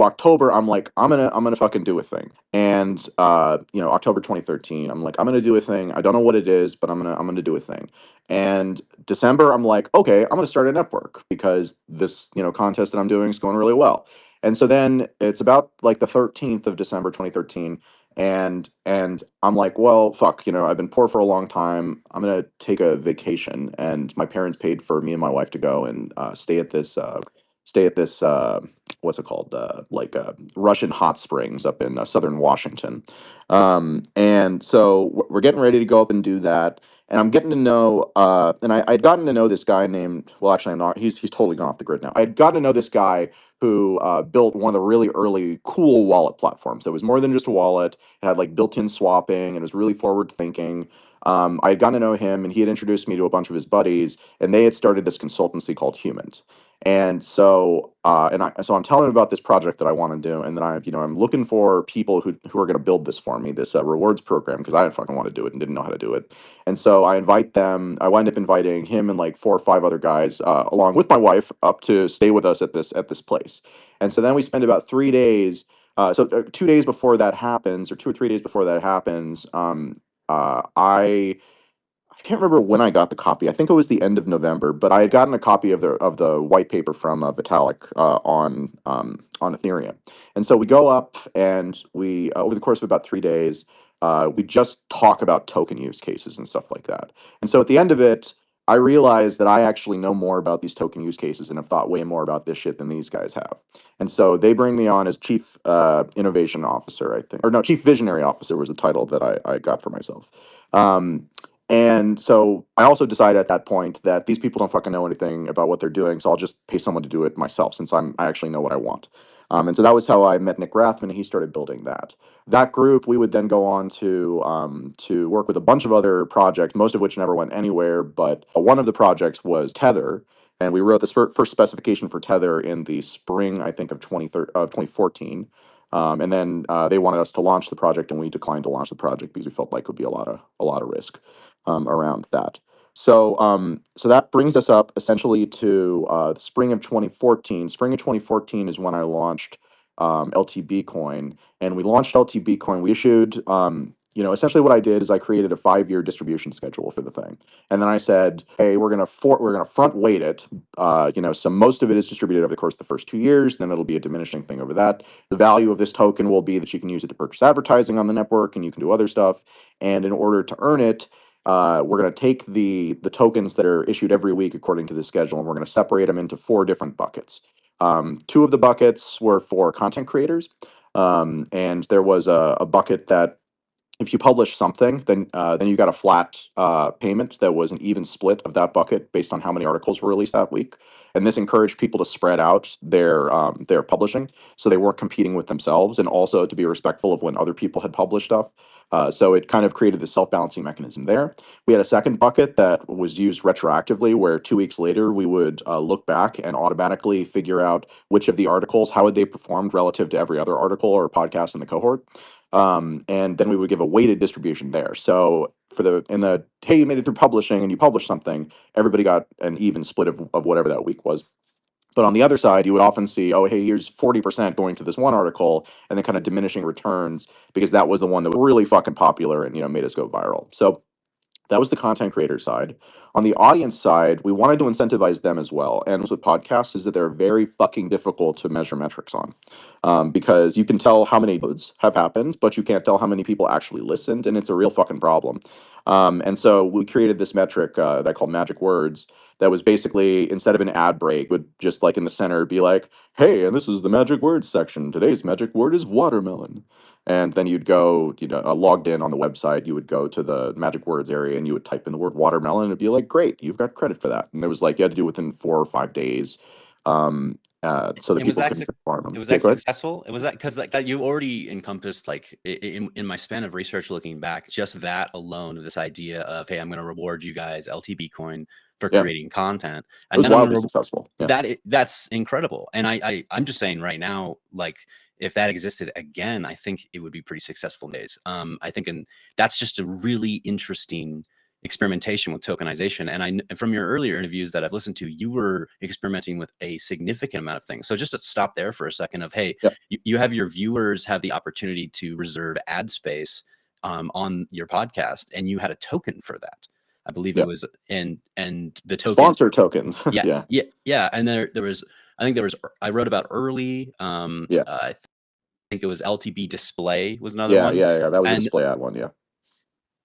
October, I'm like, I'm gonna fucking do a thing. And October 2013, I'm like, I'm gonna do a thing. I don't know what it is, but I'm gonna do a thing. And December, I'm like, okay, I'm gonna start a network because this, contest that I'm doing is going really well. And so then it's about like the 13th of December 2013, and I'm like, well, fuck, I've been poor for a long time. I'm gonna take a vacation, and my parents paid for me and my wife to go and stay at this what's it called, Russian hot springs up in southern Washington. And so we're getting ready to go up and do that, and I'm getting to know, and I'd gotten to know this guy named, well, actually, I'm not. He's totally gone off the grid now. I'd gotten to know this guy who built one of the really early cool wallet platforms that was more than just a wallet. It had like built-in swapping, and it was really forward thinking. I had gotten to know him, and he had introduced me to a bunch of his buddies, and they had started this consultancy called Humans. And so, so I'm telling him about this project that I want to do, and then I'm looking for people who are going to build this for me, this rewards program, because I didn't fucking want to do it and didn't know how to do it. And so I invite them. I wind up inviting him and like 4 or 5 other guys, along with my wife, up to stay with us at this place. And so then we spend about 3 days. 2 days before that happens, or 2 or 3 days before that happens, I can't remember when I got the copy. I think it was the end of November, but I had gotten a copy of the white paper from Vitalik on Ethereum. And so we go up, and we over the course of about 3 days, we just talk about token use cases and stuff like that. And so at the end of it, I realized that I actually know more about these token use cases and have thought way more about this shit than these guys have. And so they bring me on as chief innovation officer, I think, or no, chief visionary officer was the title that I got for myself. Um, and so I also decided at that point that these people don't fucking know anything about what they're doing, so I'll just pay someone to do it myself, since I actually know what I want. And so that was how I met Nick Rathman, and he started building that. That group, we would then go on to work with a bunch of other projects, most of which never went anywhere. But one of the projects was Tether, and we wrote the first specification for Tether in the spring, I think, of 2014. And then they wanted us to launch the project, and we declined to launch the project because we felt like it would be a lot of risk around that. So that brings us up essentially to the spring of 2014. Spring of 2014 is when I launched LTB Coin, and we launched LTB Coin. We issued, essentially what I did is I created a 5-year distribution schedule for the thing, and then I said, hey, we're gonna front weight it. So most of it is distributed over the course of the first 2 years. Then it'll be a diminishing thing over that. The value of this token will be that you can use it to purchase advertising on the network, and you can do other stuff. And in order to earn it, we're going to take the tokens that are issued every week according to the schedule, and we're going to separate them into 4 different buckets. 2 of the buckets were for content creators, and there was a bucket that if you publish something, then you got a flat payment that was an even split of that bucket based on how many articles were released that week. And this encouraged people to spread out their publishing, so they weren't competing with themselves, and also to be respectful of when other people had published stuff. So it kind of created this self-balancing mechanism there. We had a second bucket that was used retroactively, where 2 weeks later we would look back and automatically figure out which of the articles, how had they performed relative to every other article or podcast in the cohort. And then we would give a weighted distribution there. So hey, you made it through publishing and you published something, everybody got an even split of whatever that week was. But on the other side, you would often see, oh, hey, here's 40% going to this one article, and then kind of diminishing returns because that was the one that was really fucking popular and made us go viral. So that was the content creator side. On the audience side, we wanted to incentivize them as well. And with podcasts is that they're very fucking difficult to measure metrics on, because you can tell how many downloads have happened, but you can't tell how many people actually listened, and it's a real fucking problem. And so we created this metric that I called Magic Words, that was basically, instead of an ad break, would just like in the center be like, hey, and this is the Magic Words section. Today's magic word is watermelon. And then you'd go, logged in on the website, you would go to the Magic Words area and you would type in the word watermelon, and it'd be like, great, you've got credit for that. And it was like, you had to do it within 4 or 5 days. So that And was people that couldn't farm them. was Yeah, that go ahead. successful? Was that because like that you already encompassed like in my span of research looking back, just that alone, this idea of, hey, I'm going to reward you guys LTB coin for Yeah, creating content, it and was then I'm wildly going to successful. Yeah. that's incredible. And I'm just saying right now, like if that existed again, I think it would be pretty successful days. I think, and that's just a really interesting experimentation with tokenization. And from your earlier interviews that I've listened to, you were experimenting with a significant amount of things. So just to stop there for a second of, hey, Yeah. you have your viewers have the opportunity to reserve ad space on your podcast, and you had a token for that. I believe Yeah. it was, and the token Sponsor tokens. yeah, Yeah. yeah. And there was, I think there was, I wrote about early, Yeah. I think it was LTB display was another Yeah. one. Yeah. Yeah. That was a And display ad one. Yeah.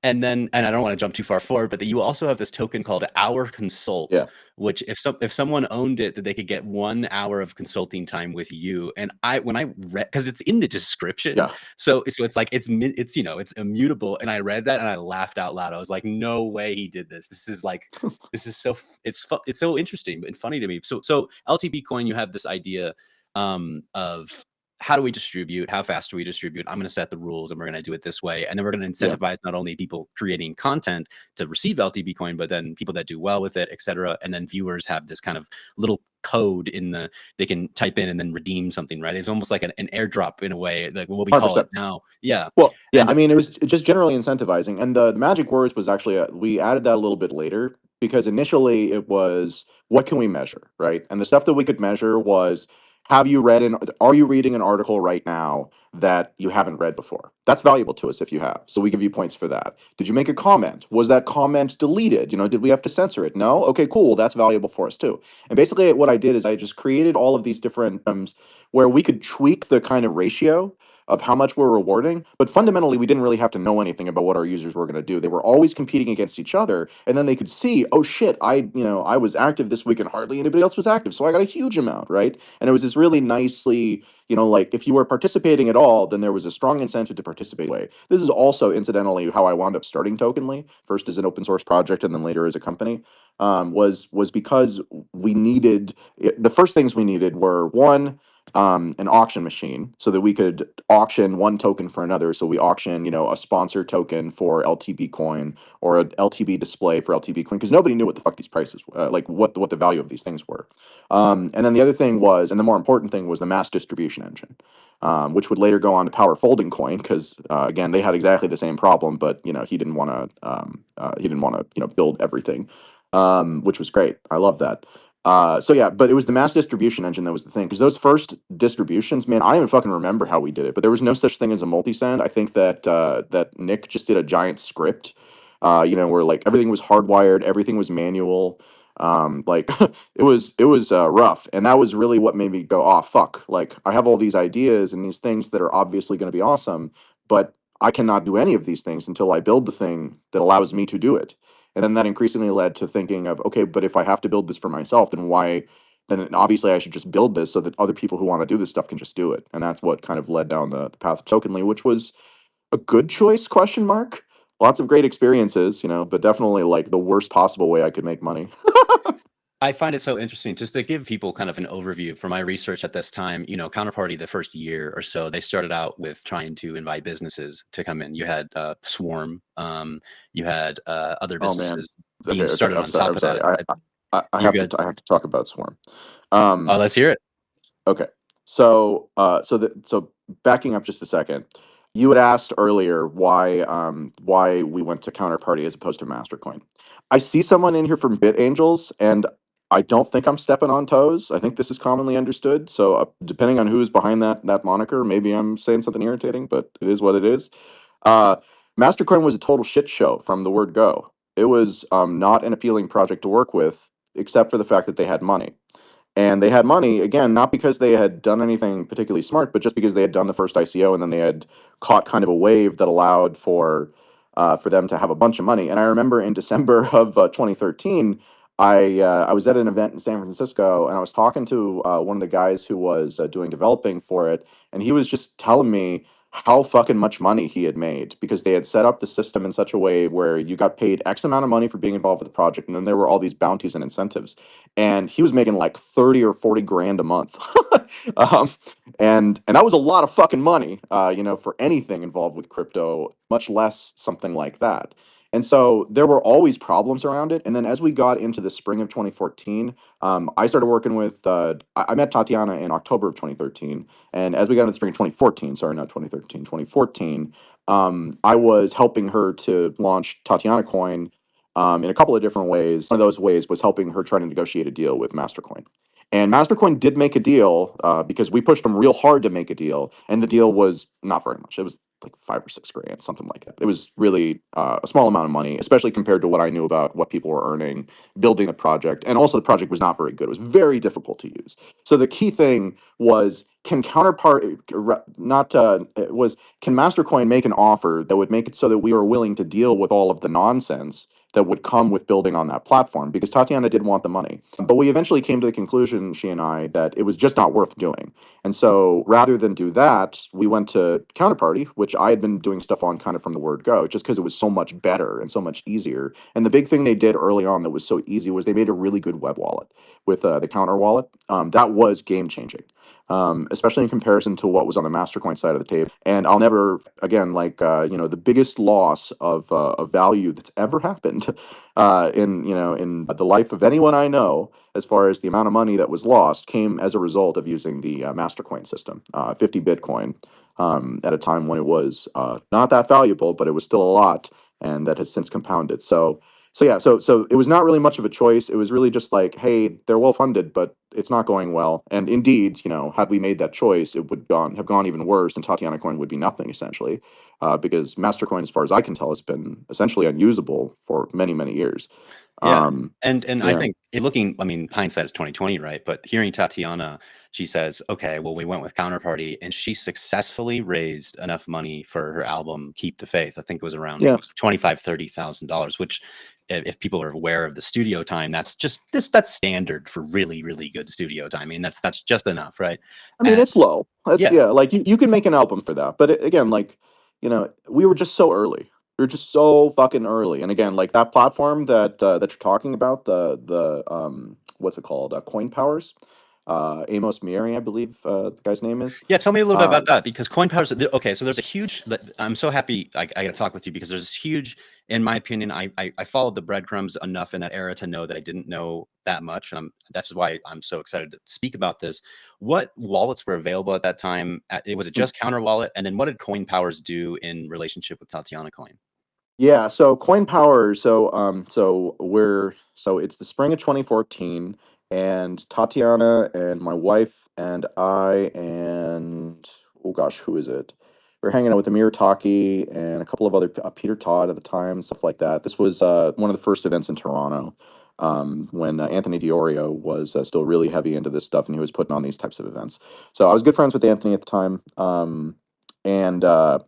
and I don't want to jump too far forward, but that you also have this token called HOURCONSULT, Yeah. which if someone owned it, that they could get 1 hour of consulting time with you. And when I read, because it's in the description, Yeah. so it's like it's it's immutable. And I read that and I laughed out loud. I was like, no way he did this. This is like this is so it's so interesting and funny to me. So LTB coin, you have this idea of how do we distribute? How fast do we distribute? I'm going to set the rules and we're going to do it this way. And then we're going to incentivize not only people creating content to receive LTB coin, but then people that do well with it, et cetera. And then viewers have this kind of little code they can type in and then redeem something, right? It's almost like an airdrop in a way, like what we call 100%. it now. Yeah. Well, yeah, And I mean, it was just generally incentivizing. And the magic words was actually, we added that a little bit later because initially it was, what can we measure, right? And the stuff that we could measure was, are you reading an article right now that you haven't read before? That's valuable to us if you have. So we give you points for that. Did you make a comment? Was that comment deleted? Did we have to censor it? No? Okay, cool. That's valuable for us too. And basically what I did is I just created all of these different where we could tweak the kind of ratio of how much we're rewarding, but fundamentally we didn't really have to know anything about what our users were going to do. They were always competing against each other, and then they could see, oh shit, I was active this week and hardly anybody else was active, so I got a huge amount, right? And it was this really nicely, like if you were participating at all, then there was a strong incentive to participate. This is also incidentally how I wound up starting Tokenly, first as an open source project and then later as a company. Was because we needed the first things we needed were one, an auction machine so that we could auction one token for another. So we auction, a sponsor token for LTB coin or an LTB display for LTB coin because nobody knew what the fuck these prices, like what the value of these things were. And then the other thing was, and the more important thing was the mass distribution engine, which would later go on to power folding coin because again they had exactly the same problem, but he didn't want to build everything, which was great. I love that. So yeah, but it was the mass distribution engine that was the thing because those first distributions, man, I don't even fucking remember how we did it, but there was no such thing as a multi-send. I think that Nick just did a giant script, where like everything was hardwired, everything was manual. Like it was rough, and that was really what made me go, oh fuck, like I have all these ideas and these things that are obviously going to be awesome, but I cannot do any of these things until I build the thing that allows me to do it. And then that increasingly led to thinking of, okay, but if I have to build this for myself, then obviously I should just build this so that other people who want to do this stuff can just do it. And that's what kind of led down the path of Tokenly, which was a good choice, question mark. Lots of great experiences, but definitely like the worst possible way I could make money. I find it so interesting just to give people kind of an overview from my research at this time. Counterparty, the first year or so, they started out with trying to invite businesses to come in. You had Swarm, you had other Oh man. businesses Okay, being started I'm on sorry. top I'm of sorry. that. I You're have good. to I have to talk about Swarm. Oh, let's hear it. Okay. So backing up just a second, you had asked earlier why we went to Counterparty as opposed to Mastercoin. I see someone in here from BitAngels, and I don't think I'm stepping on toes. I think this is commonly understood. So depending on who's behind that moniker, maybe I'm saying something irritating, but it is what it is. Uh, Mastercoin was a total shit show from the word go. It was not an appealing project to work with, except for the fact that they had money. And they had money, again, not because they had done anything particularly smart, but just because they had done the first ICO and then they had caught kind of a wave that allowed for them to have a bunch of money. And I remember in December of 2013, I was at an event in San Francisco and I was talking to one of the guys who was doing developing for it, and he was just telling me how fucking much money he had made because they had set up the system in such a way where you got paid X amount of money for being involved with the project, and then there were all these bounties and incentives, and he was making like 30 or 40 grand a month. um, and that was a lot of fucking money, for anything involved with crypto, much less something like that. And so there were always problems around it. And then as we got into the spring of 2014, I started working with, I met Tatiana in October of 2013. And as we got into the spring of 2014, sorry, not 2013, 2014, I was helping her to launch TATIANACOIN in a couple of different ways. One of those ways was helping her try to negotiate a deal with Mastercoin. And Mastercoin did make a deal because we pushed them real hard to make a deal, and the deal was not very much. It was like 5 or 6 grand, something like that. It was really a small amount of money, especially compared to what I knew about what people were earning building the project. And also, the project was not very good. It was very difficult to use. So the key thing was, can Counterpart not it was can Mastercoin make an offer that would make it so that we were willing to deal with all of the nonsense that would come with building on that platform, because Tatiana did want the money. But we eventually came to the conclusion, she and I, that it was just not worth doing. And so rather than do that, we went to Counterparty, which I had been doing stuff on kind of from the word go, just because it was so much better and so much easier. And the big thing they did early on that was so easy was they made a really good web wallet with the Counter wallet. That was game changing. especially in comparison to what was on the Mastercoin side of the table. And I'll never, again, like, the biggest loss of value that's ever happened in the life of anyone I know, as far as the amount of money that was lost, came as a result of using the Mastercoin system, 50 Bitcoin, at a time when it was not that valuable, but it was still a lot, and that has since compounded. So it was not really much of a choice. It was really just like, hey, they're well funded, but it's not going well. And indeed, had we made that choice, it would have gone even worse, and TATIANACOIN would be nothing essentially, because Mastercoin, as far as I can tell, has been essentially unusable for many, many years. Yeah. Um, And I yeah, think looking, I mean, hindsight is 2020, right? But hearing Tatiana, she says, okay, well, we went with Counterparty, and she successfully raised enough money for her album Keep the Faith. I think it was around yeah. $25,000-$30,000, which, if people are aware of the studio time, that's standard for really, really good studio time. I mean, that's just enough, right? I mean, And it's low. That's yeah, Yeah, like you can make an album for that. But again, like, we were just so early. We were just so fucking early. And again, like that platform that you're talking about, the what's it called? Coin Powers. Amos Mieri, I believe the guy's name is. yeah, tell me a little bit about Um, that, because coin powers. Okay, so there's a huge. I'm so happy I got to talk with you, because there's this huge. In my opinion, I followed the breadcrumbs enough in that era to know that I didn't know that much. That's why I'm so excited to speak about this. What wallets were available at that time? Was it just Counter Wallet? And then what did Coin Powers do in relationship with Tatiana Coin? Yeah, so Coin Power, so it's the spring of 2014, and Tatiana and my wife and I and, oh gosh, who is it? We're hanging out with Amir Taki and a couple of other, Peter Todd at the time, stuff like that. This was one of the first events in Toronto, when Anthony Diorio was still really heavy into this stuff, and he was putting on these types of events. So I was good friends with Anthony at the time, and uh,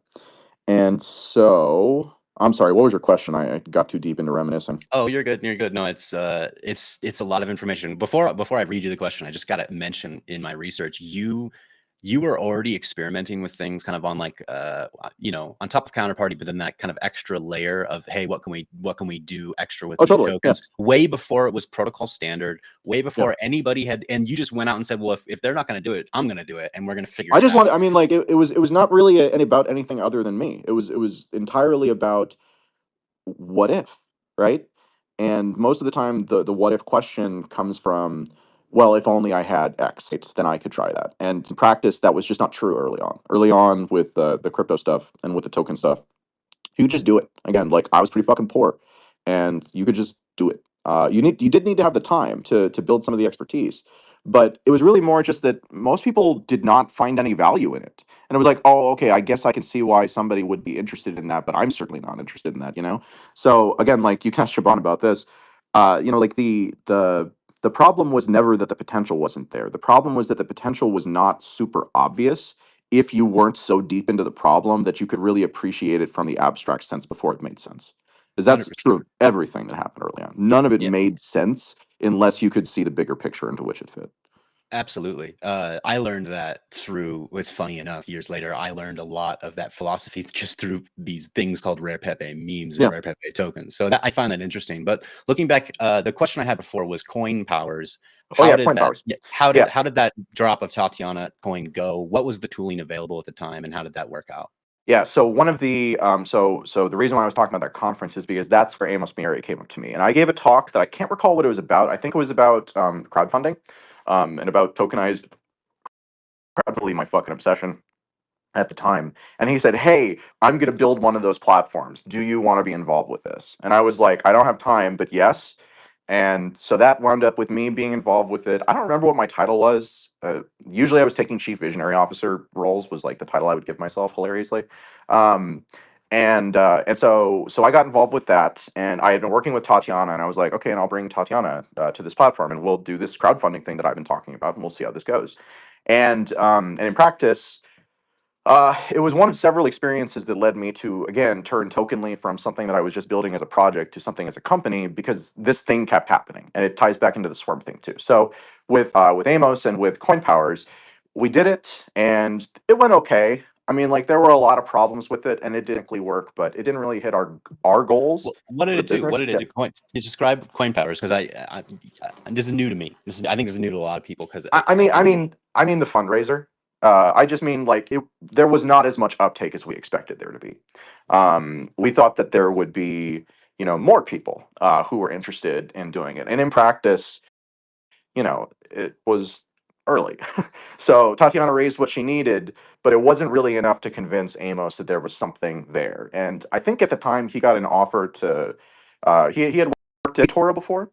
and so, I'm sorry, what was your question? I got too deep into reminiscing. Oh, you're good. You're good. No, it's a lot of information. Before I read you the question, I just got to mention, in my research, you were already experimenting with things kind of on, like, on top of Counterparty, but then that kind of extra layer of, hey, what can we do extra with Oh, these totally. Yeah. tokens, way before it was protocol standard, way Yeah. before anybody had, and you just went out and said, well, if they're not going to do it, I'm going to do it, and we're going to figure I it just out. wanted, I mean, like, it was not really about anything other than me. It was entirely about what if, right? And most of the time, the what if question comes from, well, if only I had X, then I could try that. And in practice, that was just not true early on. Early on with the crypto stuff and with the token stuff, you could just do it. Again, like, I was pretty fucking poor, and you could just do it. You did need to have the time to build some of the expertise, but it was really more just that most people did not find any value in it, and it was like, oh, okay, I guess I can see why somebody would be interested in that, but I'm certainly not interested in that. So again, like, you can ask Shaban about this. Like, the problem was never that the potential wasn't there. The problem was that the potential was not super obvious if you weren't so deep into the problem that you could really appreciate it from the abstract sense before it made sense. Because that's 100%. true of everything that happened early on. None of it Yeah. made sense unless you could see the bigger picture into which it fit. Absolutely. I learned that through, it's funny enough, years later, I learned a lot of that philosophy just through these things called Rare Pepe memes and Yeah. Rare Pepe tokens. So I find that interesting. But looking back, the question I had before was coin powers. Oh How yeah, did coin that, powers. yeah, Yeah. how did that drop of Tatiana coin go? What was the tooling available at the time, and how did that work out? Yeah, so one of the so the reason why I was talking about that conference is because that's where Amos Mieri came up to me, and I gave a talk that I can't recall what it was about. I think it was about crowdfunding, and about tokenized crowdfunding, my fucking obsession at the time. And he said, "Hey, I'm going to build one of those platforms. Do you want to be involved with this?" And I was like, "I don't have time, but yes." And so that wound up with me being involved with it. I don't remember what my title was. Usually, I was taking chief visionary officer roles, was like the title I would give myself, hilariously. Um, and so I got involved with that, and I had been working with Tatiana, and I was like, okay, and I'll bring Tatiana to this platform, and we'll do this crowdfunding thing that I've been talking about, and we'll see how this goes. And in practice, it was one of several experiences that led me to, again, turn Tokenly from something that I was just building as a project to something as a company, because this thing kept happening, and it ties back into the Swarm thing too. So with Amos and with Coin Powers, we did it, and it went okay. I mean, like there were a lot of problems with it, and it didn't really work, but it didn't really hit our goals What did for the it do? What business. did it do? Describe coin powers, because I this is new to me. I think this is new to a lot of people because I mean the fundraiser. I just mean like there was not as much uptake as we expected there to be. We thought that there would be, more people who were interested in doing it, and in practice, it was early. So Tatiana raised what she needed, but it wasn't really enough to convince Amos that there was something there. And I think at the time he got an offer to, he had worked at eToro before,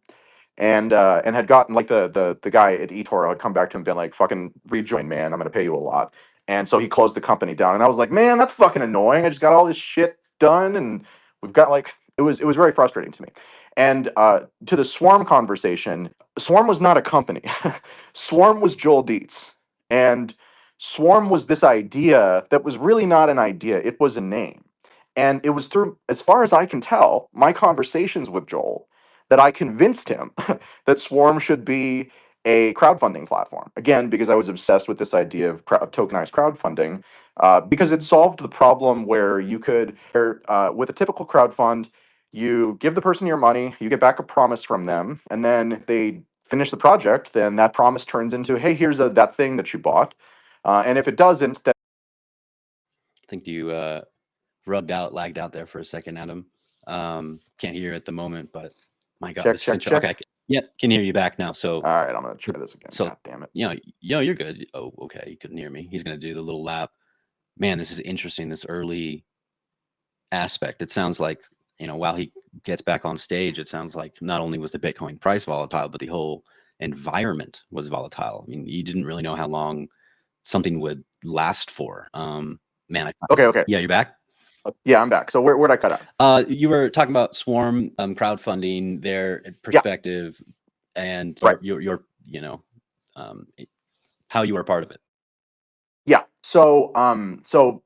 and had gotten like the guy at eToro had come back to him and been like, "Fucking rejoin, man. I'm gonna pay you a lot." And so he closed the company down. And I was like, "Man, that's fucking annoying. I just got all this shit done, and we've got like it was very frustrating to me." And to the Swarm conversation, Swarm was not a company. Swarm was Joel Dietz, and Swarm was this idea that was really not an idea. It was a name. And it was through, as far as I can tell, my conversations with Joel that I convinced him that Swarm should be a crowdfunding platform. Again, because I was obsessed with this idea of tokenized crowdfunding, because it solved the problem where you could, with a typical crowdfund, you give the person your money, you get back a promise from them, and then if they finish the project, then that promise turns into, hey, here's that thing that you bought. And if it doesn't, then I think you lagged out there for a second, Adam. Can't hear you at the moment, but my God, check, this is check, interesting. check. Okay, yeah, can hear you back now. So, All right, I'm gonna try this again. God damn it. You're good. Oh, okay, you couldn't hear me. He's gonna do the little lap. Man, this is interesting. This early aspect. It sounds like, while he gets back on stage, it sounds like not only was the Bitcoin price volatile, but the whole environment was volatile. I mean, you didn't really know how long something would last for. Man, Okay. yeah, you're back. Yeah, I'm back. So where'd I cut out? You were talking about Swarm crowdfunding, their perspective, and right. your how you were part of it. Yeah. So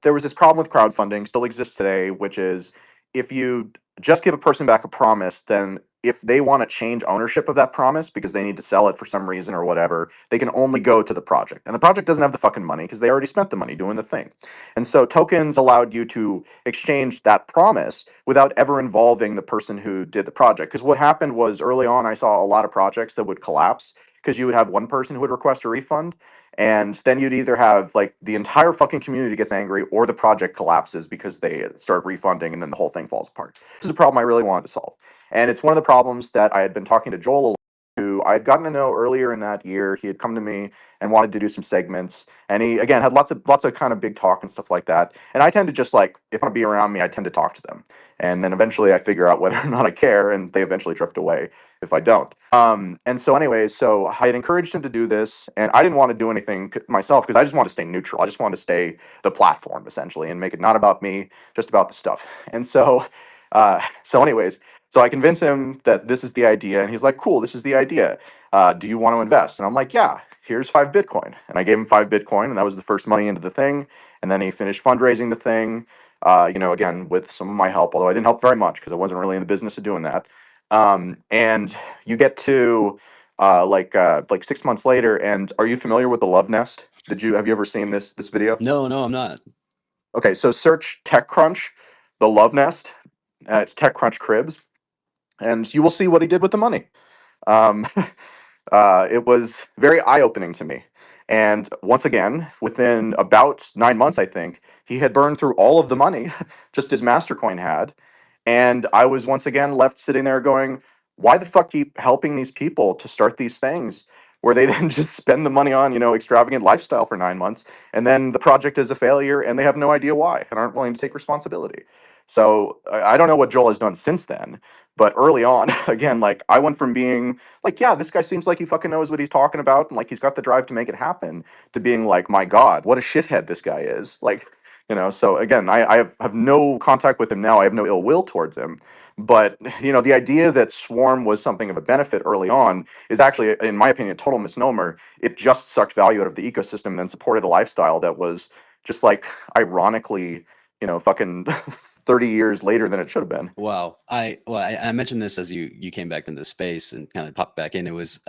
there was this problem with crowdfunding, still exists today, which is if you just give a person back a promise, then if they want to change ownership of that promise because they need to sell it for some reason or whatever, they can only go to the project. And the project doesn't have the fucking money because they already spent the money doing the thing. And so tokens allowed you to exchange that promise without ever involving the person who did the project. Because what happened was early on, I saw a lot of projects that would collapse because you would have one person who would request a refund, and then you'd either have like the entire fucking community gets angry or the project collapses because they start refunding and then the whole thing falls apart. This is a problem I really wanted to solve. And it's one of the problems that I had been talking to Joel, who I had gotten to know earlier in that year. He had come to me and wanted to do some segments. And he again had lots of kind of big talk and stuff like that. And I tend to just like, if I want to be around me, I tend to talk to them. And then eventually I figure out whether or not I care, and they eventually drift away if I don't. And so anyways, so I had encouraged him to do this, and I didn't want to do anything myself because I just wanted to stay neutral. I just wanted to stay the platform essentially and make it not about me, just about the stuff. And so anyways, so I convinced him that this is the idea, and he's like, "Cool, this is the idea. Do you want to invest?" And I'm like, "Yeah, here's 5 Bitcoin." And I gave him 5 Bitcoin, and that was the first money into the thing. And then he finished fundraising the thing, again with some of my help, although I didn't help very much because I wasn't really in the business of doing that. And you get to like 6 months later, and are you familiar with the Love Nest? Have you ever seen this video? No, I'm not. Okay, so search TechCrunch, the Love Nest. It's TechCrunch Cribs, and you will see what he did with the money. Um, it was very eye-opening to me. And once again, within about 9 months, I think, he had burned through all of the money, just as Mastercoin had. And I was once again left sitting there going, why the fuck keep helping these people to start these things where they then just spend the money on, extravagant lifestyle for 9 months, and then the project is a failure and they have no idea why and aren't willing to take responsibility. So I don't know what Joel has done since then, but early on, again, like I went from being like, yeah, this guy seems like he fucking knows what he's talking about and like he's got the drive to make it happen, to being like, my God, what a shithead this guy is. Like, so again, I have no contact with him now. I have no ill will towards him. But, the idea that Swarm was something of a benefit early on is actually, in my opinion, a total misnomer. It just sucked value out of the ecosystem and then supported a lifestyle that was just like, ironically, fucking 30 years later than it should have been. Wow. I mentioned this as you came back into the space and kind of popped back in. It was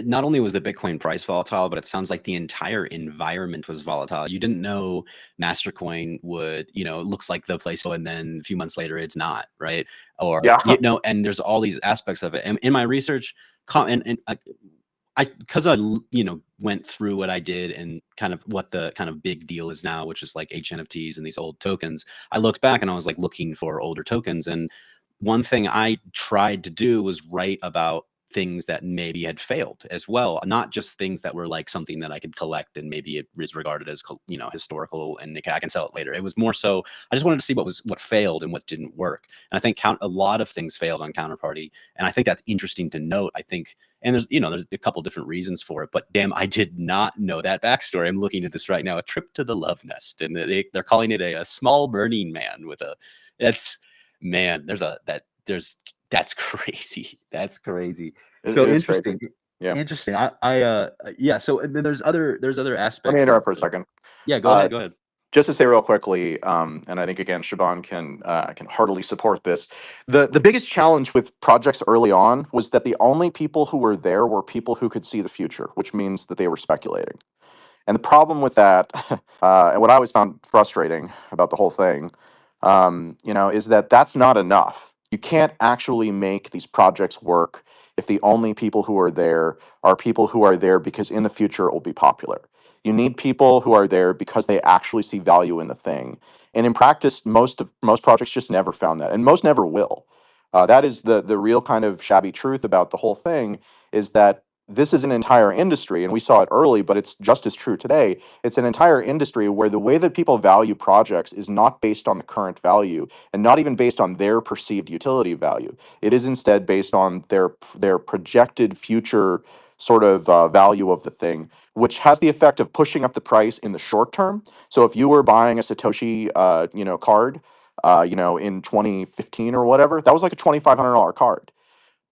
not only was the Bitcoin price volatile, but it sounds like the entire environment was volatile. You didn't know Mastercoin would, it looks like the place, and then a few months later it's not, right? Or, Yeah. and there's all these aspects of it. And in my research, and because I went through what I did and kind of what the kind of big deal is now, which is like HNFTs and these old tokens. I looked back and I was like looking for older tokens, and one thing I tried to do was write about things that maybe had failed as well, not just things that were like something that I could collect and maybe it was regarded as historical and I can sell it later. It was more so I just wanted to see what failed and what didn't work. And I think a lot of things failed on Counterparty, and I think that's interesting to note. I think, and there's a couple different reasons for it, but damn, I did not know that backstory. I'm looking at this right now, a trip to the love nest, and they're calling it a small burning man with a. That's man. That's crazy. That's crazy. It So is crazy. interesting. Yeah. Interesting. Yeah. So and then there's other Let me aspects interrupt of for a second. yeah. Go ahead. Go ahead. Just to say real quickly, and I think again, Shaban can heartily support this. The biggest challenge with projects early on was that the only people who were there were people who could see the future, which means that they were speculating. And the problem with that, and what I always found frustrating about the whole thing, is that that's not enough. You can't actually make these projects work if the only people who are people who are there because in the future it will be popular. You need people who are there because they actually see value in the thing. And in practice, most projects just never found that, and most never will. That is the real kind of shabby truth about the whole thing, is that this is an entire industry, and we saw it early, but it's just as true today. It's an entire industry where the way that people value projects is not based on the current value and not even based on their perceived utility value. It is instead based on their projected future sort of value of the thing, which has the effect of pushing up the price in the short term. So if you were buying a Satoshi, card, in 2015 or whatever, that was like a $2,500 card.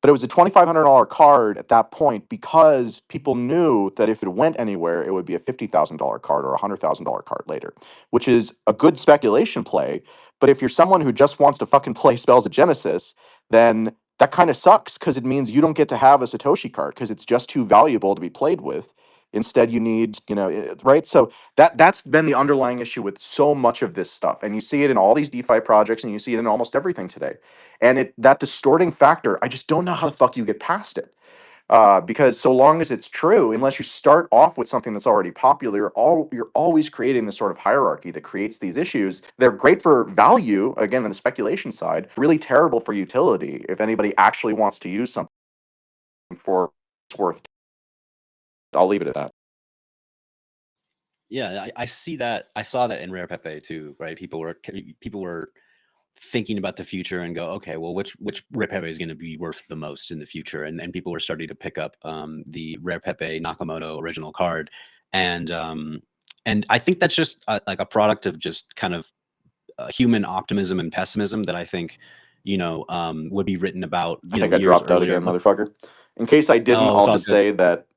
But it was a $2,500 card at that point because people knew that if it went anywhere, it would be a $50,000 card or a $100,000 card later, which is a good speculation play. But if you're someone who just wants to fucking play Spells of Genesis, then that kind of sucks because it means you don't get to have a Satoshi card because it's just too valuable to be played with. Instead, you need, right? So that's been the underlying issue with so much of this stuff. And you see it in all these DeFi projects and you see it in almost everything today. And that distorting factor, I just don't know how the fuck you get past it. Because so long as it's true, unless you start off with something that's already popular, you're always creating this sort of hierarchy that creates these issues. They're great for value, again, on the speculation side, really terrible for utility if anybody actually wants to use something for it's worth. I'll leave it at that. Yeah, I see that. I saw that in Rare Pepe too, right? People were thinking about the future and go, okay, well, which Rare Pepe is going to be worth the most in the future? And people were starting to pick up the Rare Pepe Nakamoto original card, and I think that's just like a product of just kind of human optimism and pessimism that I think would be written about I think I years dropped out earlier. again, motherfucker. In case I didn't, No, it's I'll all just good. say that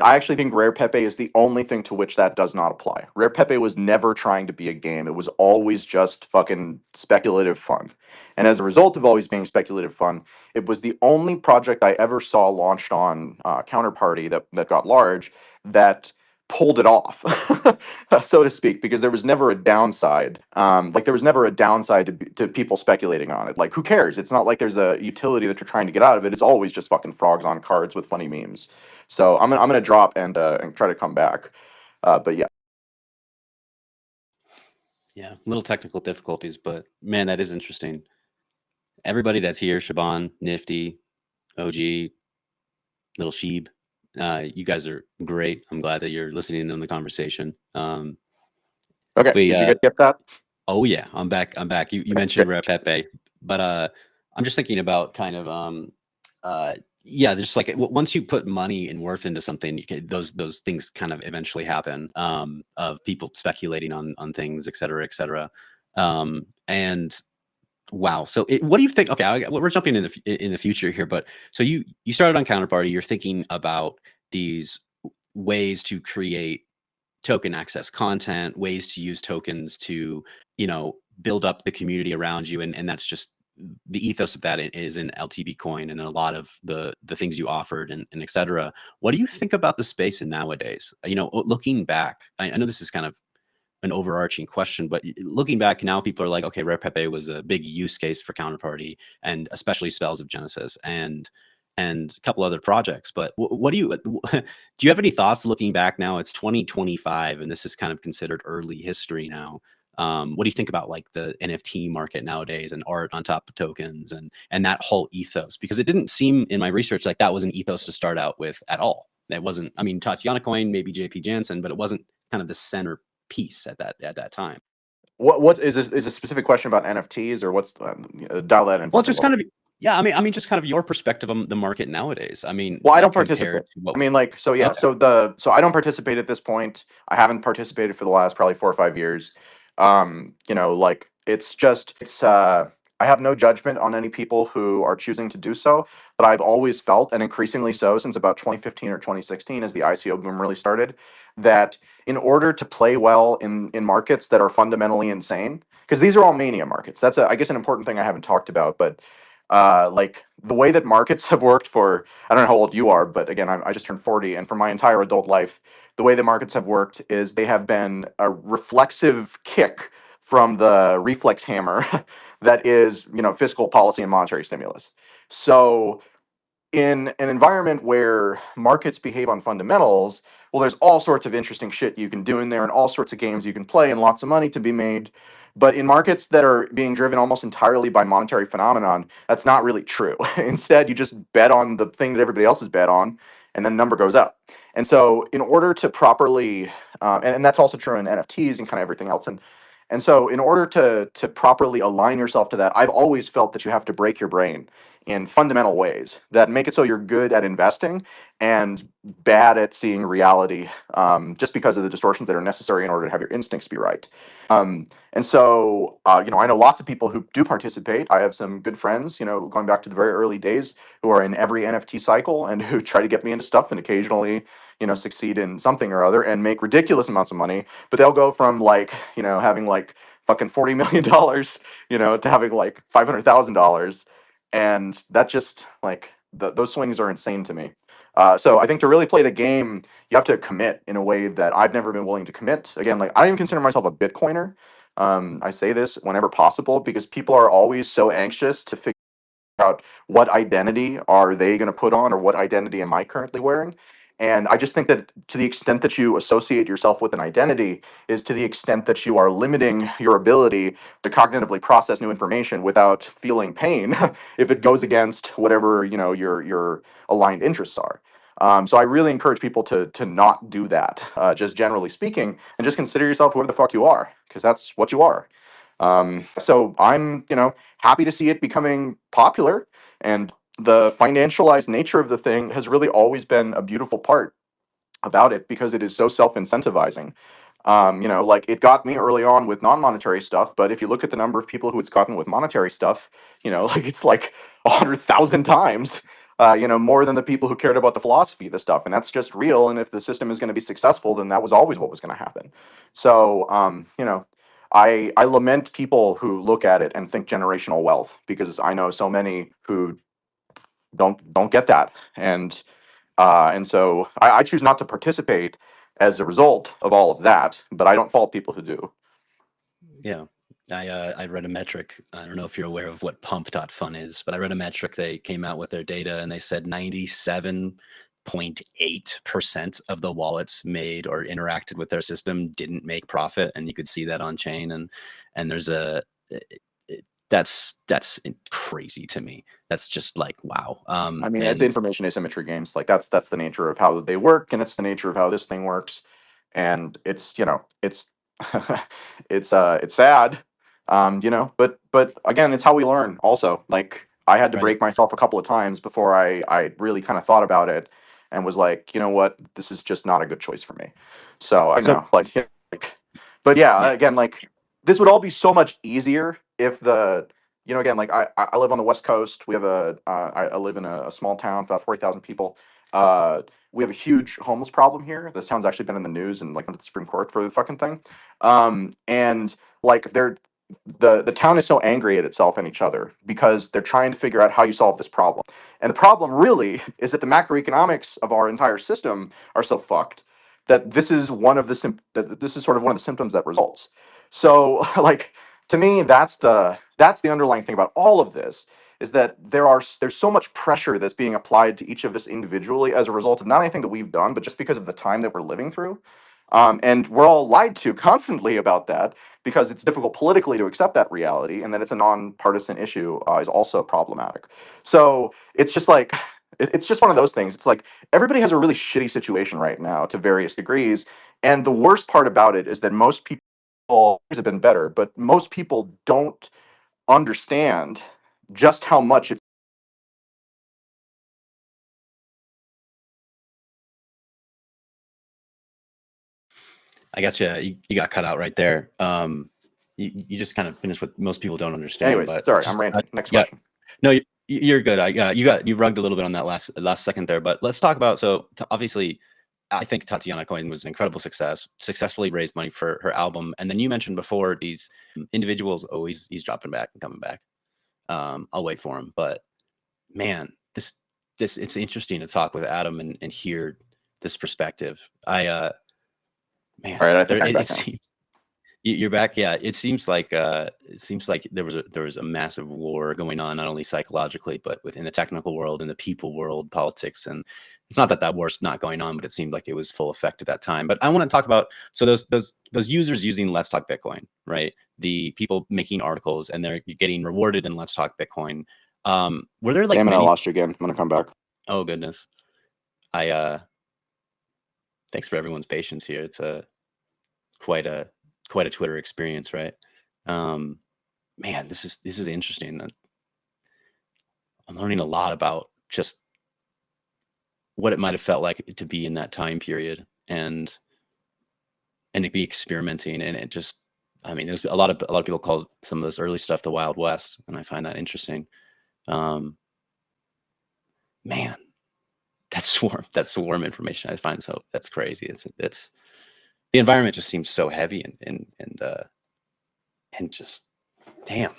I actually think Rare Pepe is the only thing to which that does not apply. Rare Pepe was never trying to be a game. It was always just fucking speculative fun. And as a result of always being speculative fun, it was the only project I ever saw launched on Counterparty that got large that pulled it off, so to speak, because there was never a downside. Like there was never a downside to people speculating on it. Like who cares? It's not like there's a utility that you're trying to get out of it. It's always just fucking frogs on cards with funny memes. So I'm gonna drop and try to come back. But yeah. Yeah, little technical difficulties, but man, that is interesting. Everybody that's here, Shaban, Nifty, OG, Little Sheeb, you guys are great. I'm glad that you're listening in the conversation. Okay. We Did you get that? Oh yeah, I'm back. I'm back. You Good. mentioned Rare Pepe, but I'm just thinking about kind of yeah, just like once you put money and worth into something, those things kind of eventually happen, of people speculating on things, et cetera, et cetera. And wow. So what do you think? Okay, we're jumping in the future here, but so you started on Counterparty. You're thinking about these ways to create token access content, ways to use tokens to build up the community around you, and that's just the ethos of that is in LTB coin and in a lot of the things you offered and et cetera. What do you think about the space in nowadays? You know, looking back, I know this is kind of an overarching question, but looking back now, people are like, okay, Rare Pepe was a big use case for Counterparty, and especially Spells of Genesis and a couple other projects. But what do you do? You have any thoughts looking back now? It's 2025, and this is kind of considered early history now. What do you think about like the NFT market nowadays and art on top of tokens and that whole ethos? Because it didn't seem in my research like that was an ethos to start out with at all. It wasn't. I mean, TATIANACOIN, maybe JP Jansen, but it wasn't kind of the center piece at that time. What is this? Is a specific question about NFTs, or what's dial that in? Well, it's just kind of yeah. I mean, just kind of your perspective on the market nowadays. I mean, Well, I don't compared participate. to what. I mean, like, so yeah, Okay. so I don't participate at this point. I haven't participated for the last probably 4 or 5 years. You know, like it's I have no judgment on any people who are choosing to do so, but I've always felt, and increasingly so since about 2015 or 2016, as the ICO boom really started, that in order to play well in markets that are fundamentally insane, because these are all mania markets. That's I guess an important thing I haven't talked about, but like the way that markets have worked for, I don't know how old you are, but again, I just turned 40, and for my entire adult life, the way the markets have worked is they have been a reflexive kick from the reflex hammer that is, you know, fiscal policy and monetary stimulus. So in an environment where markets behave on fundamentals, well, there's all sorts of interesting shit you can do in there and all sorts of games you can play and lots of money to be made. But in markets that are being driven almost entirely by monetary phenomenon, that's not really true. Instead, you just bet on the thing that everybody else has bet on, and then the number goes up. And so, in order to properly, and that's also true in NFTs and kind of everything else. And so, in order to properly align yourself to that, I've always felt that you have to break your brain in fundamental ways that make it so you're good at investing and bad at seeing reality, just because of the distortions that are necessary in order to have your instincts be right. And so, you know, I know lots of people who do participate. I have some good friends, you know, going back to the very early days, who are in every NFT cycle and who try to get me into stuff and occasionally, you know, succeed in something or other and make ridiculous amounts of money. But they'll go from like, you know, having like fucking $40 million, you know, to having like $500,000, and that just like those swings are insane to me. So I think to really play the game, you have to commit in a way that I've never been willing to commit. Again, like I don't even consider myself a Bitcoiner. I say this whenever possible because people are always so anxious to figure out what identity are they going to put on or what identity am I currently wearing. And I just think that to the extent that you associate yourself with an identity is to the extent that you are limiting your ability to cognitively process new information without feeling pain if it goes against whatever, you know, your aligned interests are. So I really encourage people to not do that, just generally speaking, and just consider yourself whoever the fuck you are, because that's what you are. So I'm, you know, happy to see it becoming popular, and the financialized nature of the thing has really always been a beautiful part about it because it is so self-incentivizing. You know, like it got me early on with non-monetary stuff, but if you look at the number of people who it's gotten with monetary stuff, you know, like it's like 100,000 times, you know, more than the people who cared about the philosophy of the stuff, and that's just real. And if the system is going to be successful, then that was always what was going to happen. So, you know, I lament people who look at it and think generational wealth because I know so many who don't get that, and so I choose not to participate as a result of all of that, but I don't fault people who do. Yeah. I read a metric. I don't know if you're aware of what pump.fun is, but I read a metric. They came out with their data and they said 97.8% of the wallets made or interacted with their system didn't make profit. And you could see that on chain. And there's that's crazy to me. That's just like, wow. I mean, it's And information asymmetry games. Like that's the nature of how they work, and it's the nature of how this thing works. And it's, you know, it's it's sad, you know, but again, it's how we learn. Also, like I had to right. break myself a couple of times before I really kind of thought about it and was like, you know what, this is just not a good choice for me. So I So know, like, like, but yeah, yeah, again, like this would all be so much easier if the, you know, again, like I live on the West Coast. We have I live in a small town, about 40,000 people. Uh, we have a huge homeless problem here. This town's actually been in the news and like went to the Supreme Court for the fucking thing. And like the town is so angry at itself and each other because they're trying to figure out how you solve this problem. And the problem really is that the macroeconomics of our entire system are so fucked that this is one of the that this is sort of one of the symptoms that results. So like, to me, that's the underlying thing about all of this, is that there's so much pressure that's being applied to each of us individually as a result of not anything that we've done, but just because of the time that we're living through. And we're all lied to constantly about that, because it's difficult politically to accept that reality, and that it's a nonpartisan issue is also problematic. So it's just like, it's just one of those things. It's like everybody has a really shitty situation right now to various degrees, and the worst part about it is that most people have been better, but most people don't understand just how much it's. I got you. You got cut out right there. You just kind of finished what most people don't understand. Anyways, But sorry, just, I'm ranting. Next yeah, question. no, you're good. You rugged a little bit on that last second there. But let's talk about, so obviously, I think TATIANACOIN was an incredible success. Successfully raised money for her album, and then you mentioned before these individuals always he's dropping back and coming back. I'll wait for him, but man, this it's interesting to talk with Adam and hear this perspective. Man, All right, I think there I'm it, back it now. seems you're back. Yeah, it seems like there was a massive war going on, not only psychologically, but within the technical world and the people world, politics. And it's not that that war's not going on, but it seemed like it was full effect at that time. But I want to talk about, so those users using Let's Talk Bitcoin, right? The people making articles and they're getting rewarded in Let's Talk Bitcoin. Were there like Damn it, I many? lost you again. I'm gonna come back. Oh goodness, I thanks for everyone's patience here. It's a quite a quite a Twitter experience, right? Um, Man, this is interesting. I'm learning a lot about just what it might have felt like to be in that time period and to be experimenting. And it just, I mean, there's a lot of people call some of this early stuff the Wild West, and I find that interesting. Um, Man, that's swarm information. I find so that's crazy. It's the environment just seems so heavy and just damn.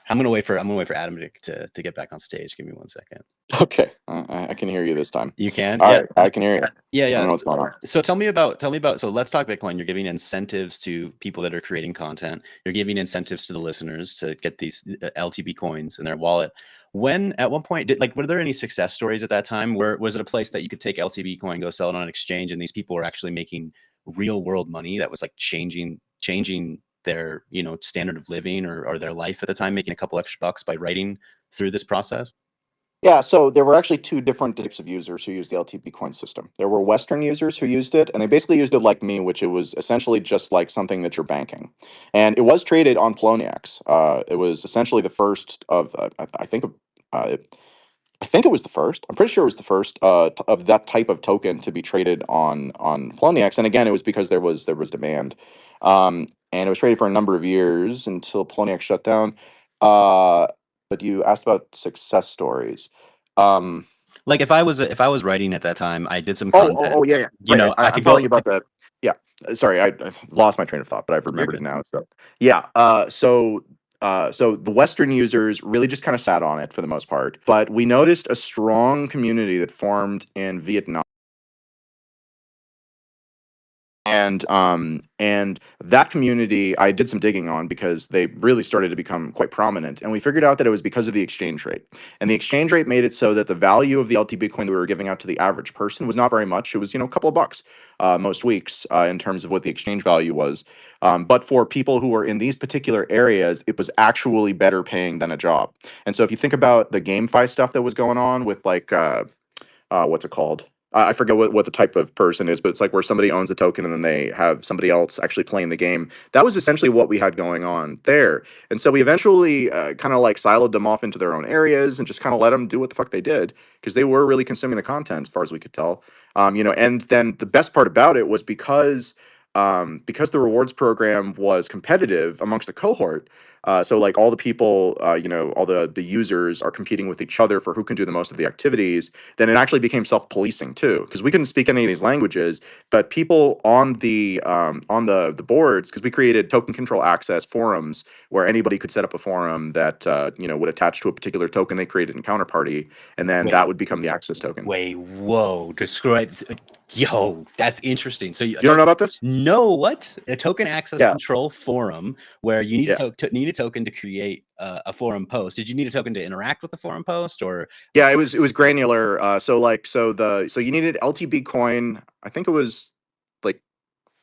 I'm gonna wait for Adam to get back on stage. Give me 1 second. Okay, I can hear you this time. You can? All Yeah. right, I can hear you. Yeah, I yeah. don't know what's going on. So tell me about, so Let's Talk Bitcoin. You're giving incentives to people that are creating content. You're giving incentives to the listeners to get these LTB coins in their wallet. At one point, were there any success stories at that time? Where was it a place that you could take LTB coin, go sell it on an exchange, and these people were actually making real world money that was like changing their, standard of living or their life at the time, making a couple extra bucks by writing through this process? Yeah, so there were actually two different types of users who used the LTP coin system. There were Western users who used it, and they basically used it like me, which it was essentially just like something that you're banking. And it was traded on Poloniex. It was essentially the first of, uh, I think it was the first. I'm pretty sure it was the first of that type of token to be traded on Poloniex. And again, it was because there was demand, and it was traded for a number of years until Poloniex shut down. Uh, but you asked about success stories. Um, Like if I was writing at that time, I did some oh, content. yeah, yeah. You know, I I'm could telling you go. about that. Yeah, sorry, I lost my train of thought, but I've You're remembered it good. now. So yeah, so the Western users really just kind of sat on it for the most part, but we noticed a strong community that formed in Vietnam. And that community I did some digging on because they really started to become quite prominent, and we figured out that it was because of the exchange rate. And the exchange rate made it so that the value of the LT Bitcoin that we were giving out to the average person was not very much. It was, a couple of bucks most weeks in terms of what the exchange value was. But for people who were in these particular areas, it was actually better paying than a job. And so if you think about the GameFi stuff that was going on with like what's it called? I forget what the type of person is, but it's like where somebody owns a token and then they have somebody else actually playing the game. That was essentially what we had going on there. And so we eventually kind of like siloed them off into their own areas and just kind of let them do what the fuck they did, because they were really consuming the content as far as we could tell. And then the best part about it was because the rewards program was competitive amongst the cohort. So like all the people, all the users are competing with each other for who can do the most of the activities. Then it actually became self-policing too, because we couldn't speak any of these languages, but people on the boards, because we created token control access forums where anybody could set up a forum that would attach to a particular token they created in Counterparty, and then that Wait, would become the access token. wait, whoa! Describe, yo, that's interesting. So You don't know about this? no, what? A token access Yeah, control forum where you need yeah. need a token to create a forum post. Did you need a token to interact with the forum post, or Yeah, it was granular. So you needed LTB coin. I think it was like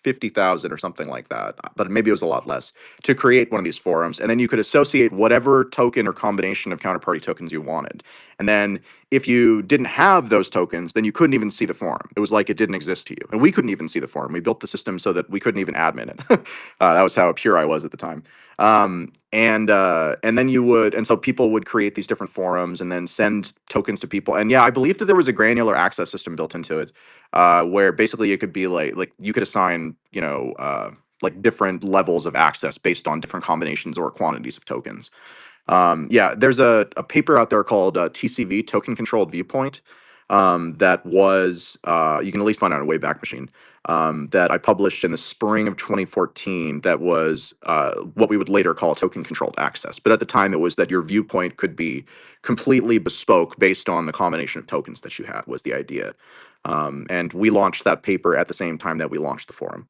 50,000 or something like that, but maybe it was a lot less to create one of these forums. And then you could associate whatever token or combination of counterparty tokens you wanted. And then if you didn't have those tokens, then you couldn't even see the forum. It was like it didn't exist to you. And we couldn't even see the forum. We built the system so that we couldn't even admin it. That was how pure I was at the time. And then so people would create these different forums and then send tokens to people. And yeah, I believe that there was a granular access system built into it, where basically it could be like you could assign, like different levels of access based on different combinations or quantities of tokens. Yeah, there's a paper out there called TCV, Token Controlled Viewpoint, that was, you can at least find it on a Wayback Machine, that I published in the spring of 2014. That was what we would later call token controlled access. But at the time, it was that your viewpoint could be completely bespoke based on the combination of tokens that you had, was the idea. And we launched that paper at the same time that we launched the forum.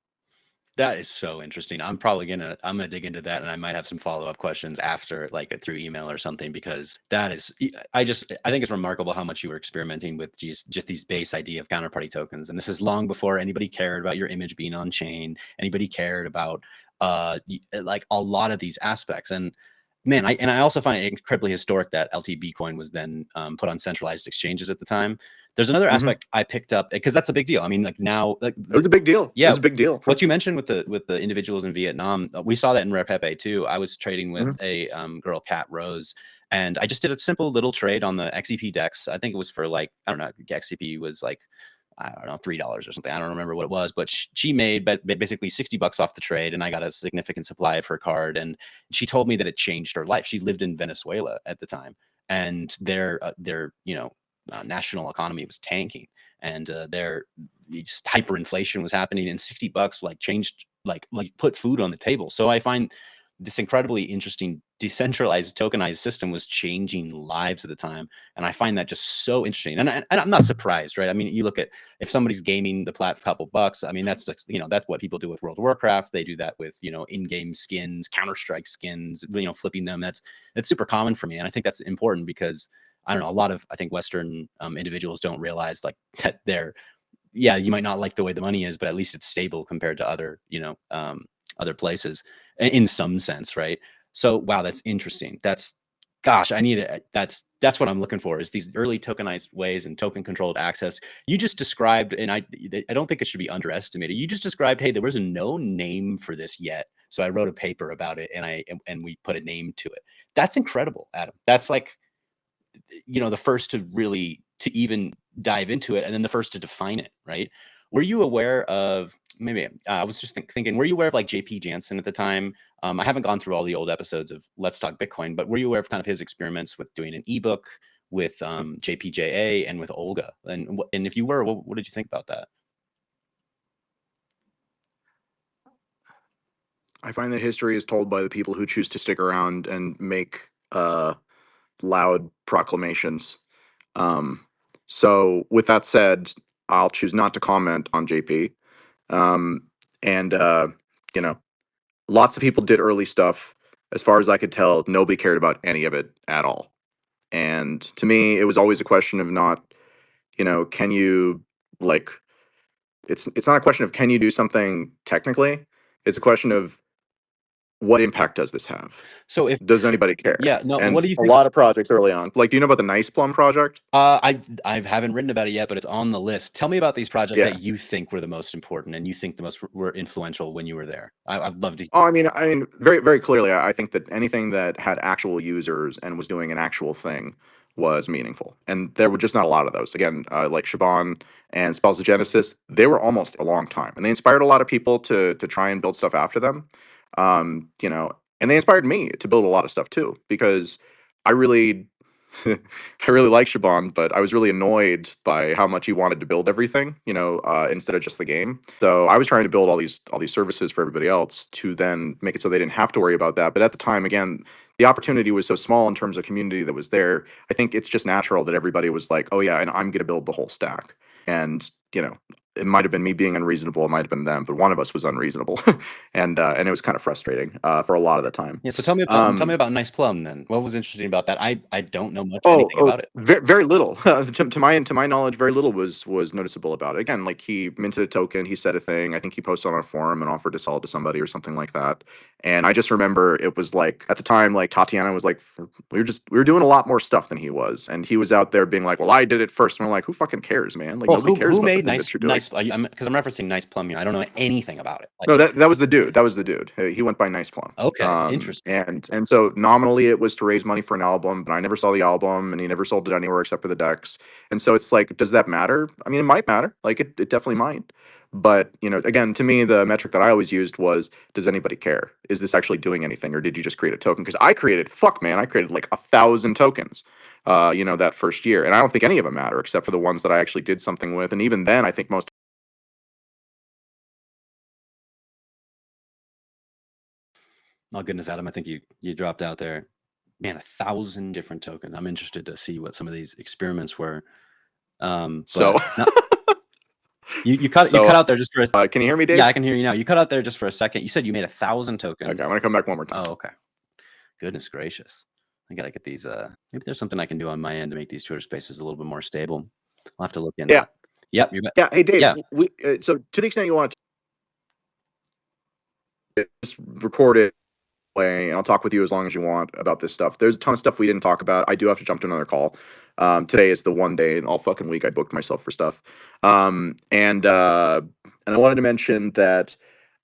that is so interesting. I'm gonna dig into that, and I might have some follow-up questions after, like through email or something, because that is, I think it's remarkable how much you were experimenting with just these base idea of counterparty tokens. And this is long before anybody cared about your image being on chain, anybody cared about like a lot of these aspects. And man, I also find it incredibly historic that LTB coin was then put on centralized exchanges at the time. There's another Mhm. aspect I picked up, because that's a big deal. I mean, like now, like It was a big deal. It yeah, was a big deal. what you mentioned with the individuals in Vietnam, we saw that in Rare Pepe too. I was trading with Mhm. a girl, Cat Rose, and I just did a simple little trade on the XCP DEX. I think it was for like, I don't know, XCP was like, I don't know, $3 or something. I don't remember what it was, but she made basically $60 off the trade, and I got a significant supply of her card. And she told me that it changed her life. She lived in Venezuela at the time, and their national economy was tanking, and their just hyperinflation was happening, and $60 like changed, like put food on the table. So I find this incredibly interesting decentralized tokenized system was changing lives at the time, and I find that just so interesting. And I'm not surprised, right? I mean, you look at, if somebody's gaming the plat for a couple bucks, I mean, that's just, that's what people do with World of Warcraft. They do that with, in-game skins, Counter-Strike skins, flipping them. That's super common for me, and I think that's important because I don't know, a lot of, I think, Western individuals don't realize like that yeah, you might not like the way the money is, but at least it's stable compared to other, other places in some sense, right? So, wow, that's interesting. Gosh, I need it. That's what I'm looking for, is these early tokenized ways and token controlled access. You just described, and I don't think it should be underestimated. You just described, hey, there was no name for this yet, so I wrote a paper about it, and we put a name to it. That's incredible, Adam. That's like, the first to really to even dive into it, and then the first to define it, right? Were you aware of, maybe I was just thinking, were you aware of like JP Jansen at the time? I haven't gone through all the old episodes of Let's Talk Bitcoin, but were you aware of kind of his experiments with doing an ebook with JPJA and with Olga? And if you were, what did you think about that? I find that history is told by the people who choose to stick around and make loud proclamations. Um, so, with that said, I'll choose not to comment on JP. Um, and you know, lots of people did early stuff. As far as I could tell, nobody cared about any of it at all. And to me, it was always a question of not, can you like it's not a question of can you do something technically. It's a question of what impact does this have? So if Does anybody care? yeah, no, And what do you a think? lot of projects early on, like, do you know about the Nice Plum project? I haven't written about it yet, but it's on the list. Tell me about these projects that Yeah. you think were the most important and you think the most were influential when you were there. I'd love to. Oh, I mean, very, very clearly, I think that anything that had actual users and was doing an actual thing was meaningful, and there were just not a lot of those. Again, like Shaban and Spells of Genesis, they were almost a long time, and they inspired a lot of people to try and build stuff after them. and they inspired me to build a lot of stuff too, because I really I really like Shaban, but I was really annoyed by how much he wanted to build everything, instead of just the game. So I was trying to build all these services for everybody else to then make it so they didn't have to worry about that. But at the time, again, the opportunity was so small in terms of community that was there. I think it's just natural that everybody was like, "Oh yeah, and I'm going to build the whole stack." And it might have been me being unreasonable, it might have been them, but one of us was unreasonable, and it was kind of frustrating for a lot of the time. Yeah, so tell me about Nice Plum then. What was interesting about that? I don't know much anything Oh, about it. very little. To my knowledge, very little was noticeable about it. Again, like he minted a token, he said a thing. I think he posted on a forum and offered to sell it to somebody or something like that. And I just remember it was like at the time, like Tatiana was like, we were doing a lot more stuff than he was, and he was out there being like, "Well, I did it first." And we're like, "Who fucking cares, man? Like Well, nobody cares who about the made thing Nice that you're doing." Nice? Because I'm referencing Nice Plum here. I don't know anything about it. Like, No, that was the dude. That was the dude. He went by Nice Plum. okay, interesting. And so nominally it was to raise money for an album, but I never saw the album, and he never sold it anywhere except for the decks. And so it's like, does that matter? I mean, it might matter. Like it definitely might. But again, to me, the metric that I always used was, does anybody care? Is this actually doing anything, or did you just create a token? Because I created like 1,000 tokens. That first year, and I don't think any of them matter except for the ones that I actually did something with. And even then, I think most. Oh goodness, Adam, I think you dropped out there. Man, 1,000 different tokens. I'm interested to see what some of these experiments were. So, But no, you cut so out there just for a. can you hear me, Dave? Yeah, I can hear you now. You cut out there just for a second. You said you made 1,000 tokens. Okay, I'm gonna come back one more time. Oh, okay. Goodness gracious. I gotta get these. Maybe there's something I can do on my end to make these Twitter spaces a little bit more stable. I'll have to look into Yeah. that. Yep, you're back. Yeah. Hey, Dave. Yeah. So to the extent you want to just record it, and I'll talk with you as long as you want about this stuff. There's a ton of stuff we didn't talk about. I do have to jump to another call. Today is the one day all fucking week I booked myself for stuff. And I wanted to mention that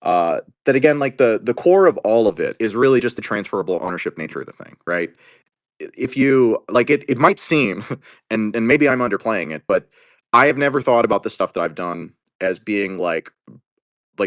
that again, like the core of all of it is really just the transferable ownership nature of the thing, right? If you like it might seem, and maybe I'm underplaying it, but I have never thought about the stuff that I've done as being like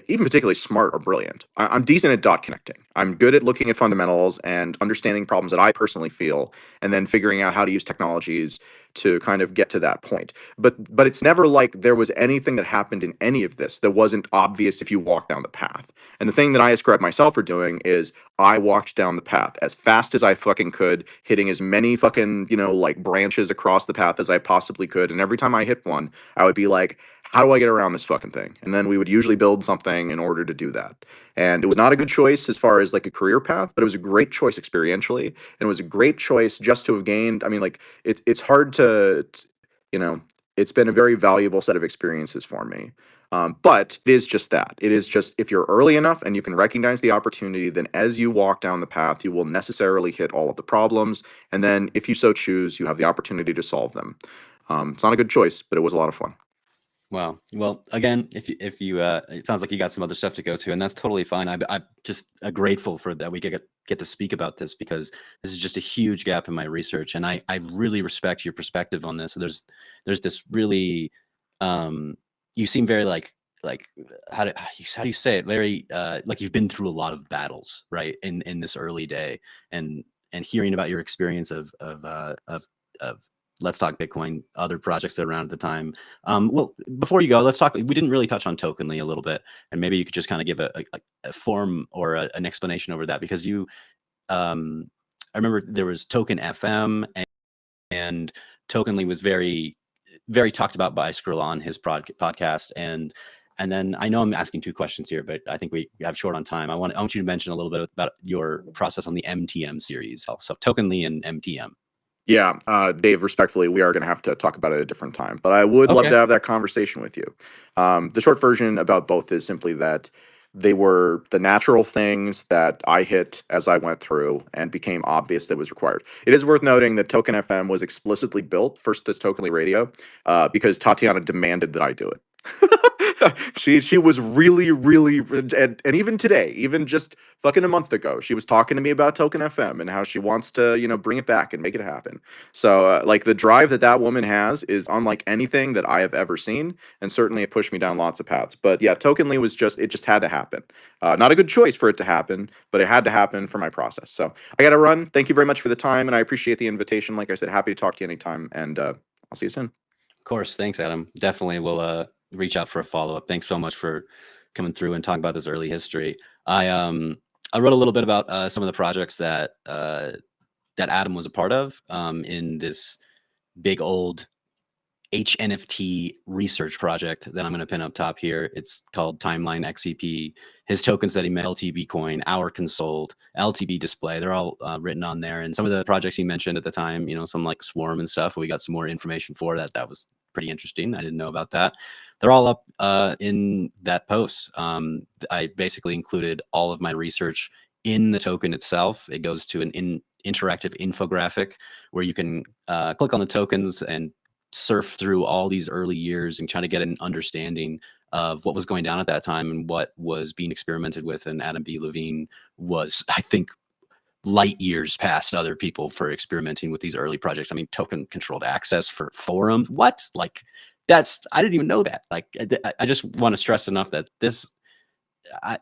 even particularly smart or brilliant. I'm decent at dot connecting. I'm good at looking at fundamentals and understanding problems that I personally feel, and then figuring out how to use technologies to kind of get to that point. But it's never like there was anything that happened in any of this that wasn't obvious if you walk down the path. And the thing that I ascribe myself for doing is I walked down the path as fast as I fucking could, hitting as many fucking, like branches across the path as I possibly could. And every time I hit one, I would be like, how do I get around this fucking thing? And then we would usually build something in order to do that. And it was not a good choice as far as like a career path, but it was a great choice experientially. And it was a great choice just to have gained. I mean, like it's hard to, it's been a very valuable set of experiences for me. But it is just that. It is just if you're early enough and you can recognize the opportunity, then as you walk down the path, you will necessarily hit all of the problems. And then if you so choose, you have the opportunity to solve them. It's not a good choice, but it was a lot of fun. Wow. Well, again, if you it sounds like you got some other stuff to go to, and that's totally fine. I'm just grateful for that we get to speak about this, because this is just a huge gap in my research, and I really respect your perspective on this. So there's this really you seem very like how do you say it? Very like you've been through a lot of battles, right? In this early day, and hearing about your experience of Let's Talk Bitcoin, other projects that were around at the time. Well, before you go, let's talk. We didn't really touch on Tokenly a little bit, and maybe you could just kind of give a form or an explanation over that, because I remember there was Token FM, and Tokenly was very, very talked about by Skrill on his podcast, and then I know I'm asking two questions here, but I think we have short on time. I want you to mention a little bit about your process on the MTM series, so Tokenly and MTM. Yeah, Dave, respectfully, we are going to have to talk about it at a different time, but I would love to have that conversation with you. The short version about both is simply that they were the natural things that I hit as I went through and became obvious that was required. It is worth noting that Token FM was explicitly built first as Tokenly Radio because Tatiana demanded that I do it. She was really, really, and even today, even just fucking a month ago, she was talking to me about Token FM and how she wants to, you know, bring it back and make it happen. So like the drive that that woman has is unlike anything that I have ever seen, and certainly it pushed me down lots of paths. But yeah, Tokenly was just, it just had to happen. Not a good choice for it to happen, but it had to happen for my process. So I got to run. Thank you very much for the time, and I appreciate the invitation. Like I said, happy to talk to you anytime, and I'll see you soon. Of course. Thanks, Adam. Definitely will reach out for a follow-up. Thanks so much for coming through and talking about this early history. I wrote a little bit about some of the projects that that Adam was a part of in this big old HNFT research project that I'm going to pin up top here. It's called TIMELINEXCP. His tokens that he made, LTB coin, HOURCONSULT, LTB display, they're all written on there. And some of the projects he mentioned at the time, you know, some like Swarm and stuff, we got some more information for that. That was pretty interesting. I didn't know about that. They're all up in that post. I basically included all of my research in the token itself. It goes to an interactive infographic where you can click on the tokens and surf through all these early years and try to get an understanding of what was going down at that time and what was being experimented with. And Adam B. Levine was, I think, light years past other people for experimenting with these early projects. I mean, token controlled access for forums. What? Like, I didn't even know that. Like, I just want to stress enough that I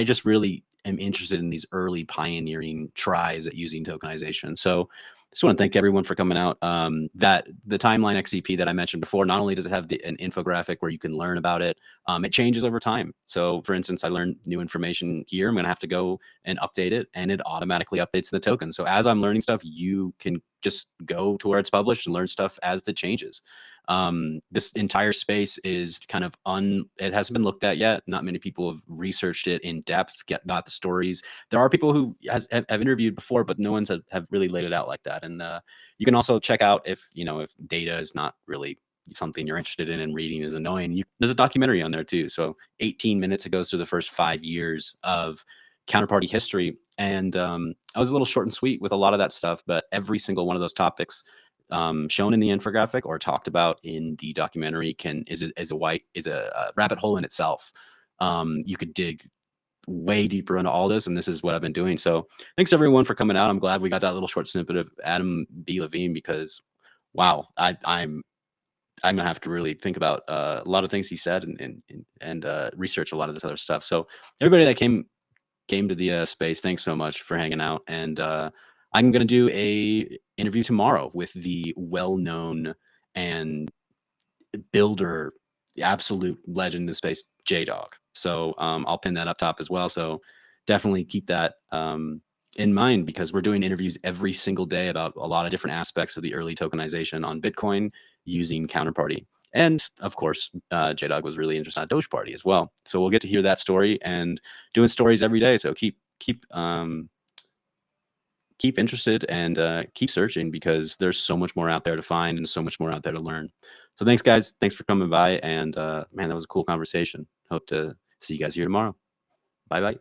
just really am interested in these early pioneering tries at using tokenization. So just want to thank everyone for coming out. That the TIMELINEXCP that I mentioned before, not only does it have an infographic where you can learn about it, it changes over time. So for instance, I learned new information here. I'm going to have to go and update it, and it automatically updates the token. So as I'm learning stuff, you can just go to where it's published and learn stuff as it changes. This entire space is kind of it hasn't been looked at yet. Not many people have researched it in depth, got the stories. There are people who have interviewed before, but no one's have really laid it out like that. And you can also check out if data is not really something you're interested in and reading is annoying. There's a documentary on there too. So 18 minutes, it goes through the first 5 years of Counterparty history. And I was a little short and sweet with a lot of that stuff, but every single one of those topics shown in the infographic or talked about in the documentary is a rabbit hole in itself. You could dig way deeper into all this, and this is what I've been doing. So thanks everyone for coming out. I'm glad we got that little short snippet of Adam B. Levine, because wow, I'm gonna have to really think about a lot of things he said and research a lot of this other stuff. So everybody that came to the space, thanks so much for hanging out. And I'm going to do a interview tomorrow with the well-known and builder, the absolute legend in the space, J-Dog. So I'll pin that up top as well. So definitely keep that in mind, because we're doing interviews every single day about a lot of different aspects of the early tokenization on Bitcoin using Counterparty. And of course, J-Dog was really interested in Dogeparty as well. So we'll get to hear that story and doing stories every day. So keep interested and keep searching, because there's so much more out there to find and so much more out there to learn. So thanks, guys. Thanks for coming by. And man, that was a cool conversation. Hope to see you guys here tomorrow. Bye-bye.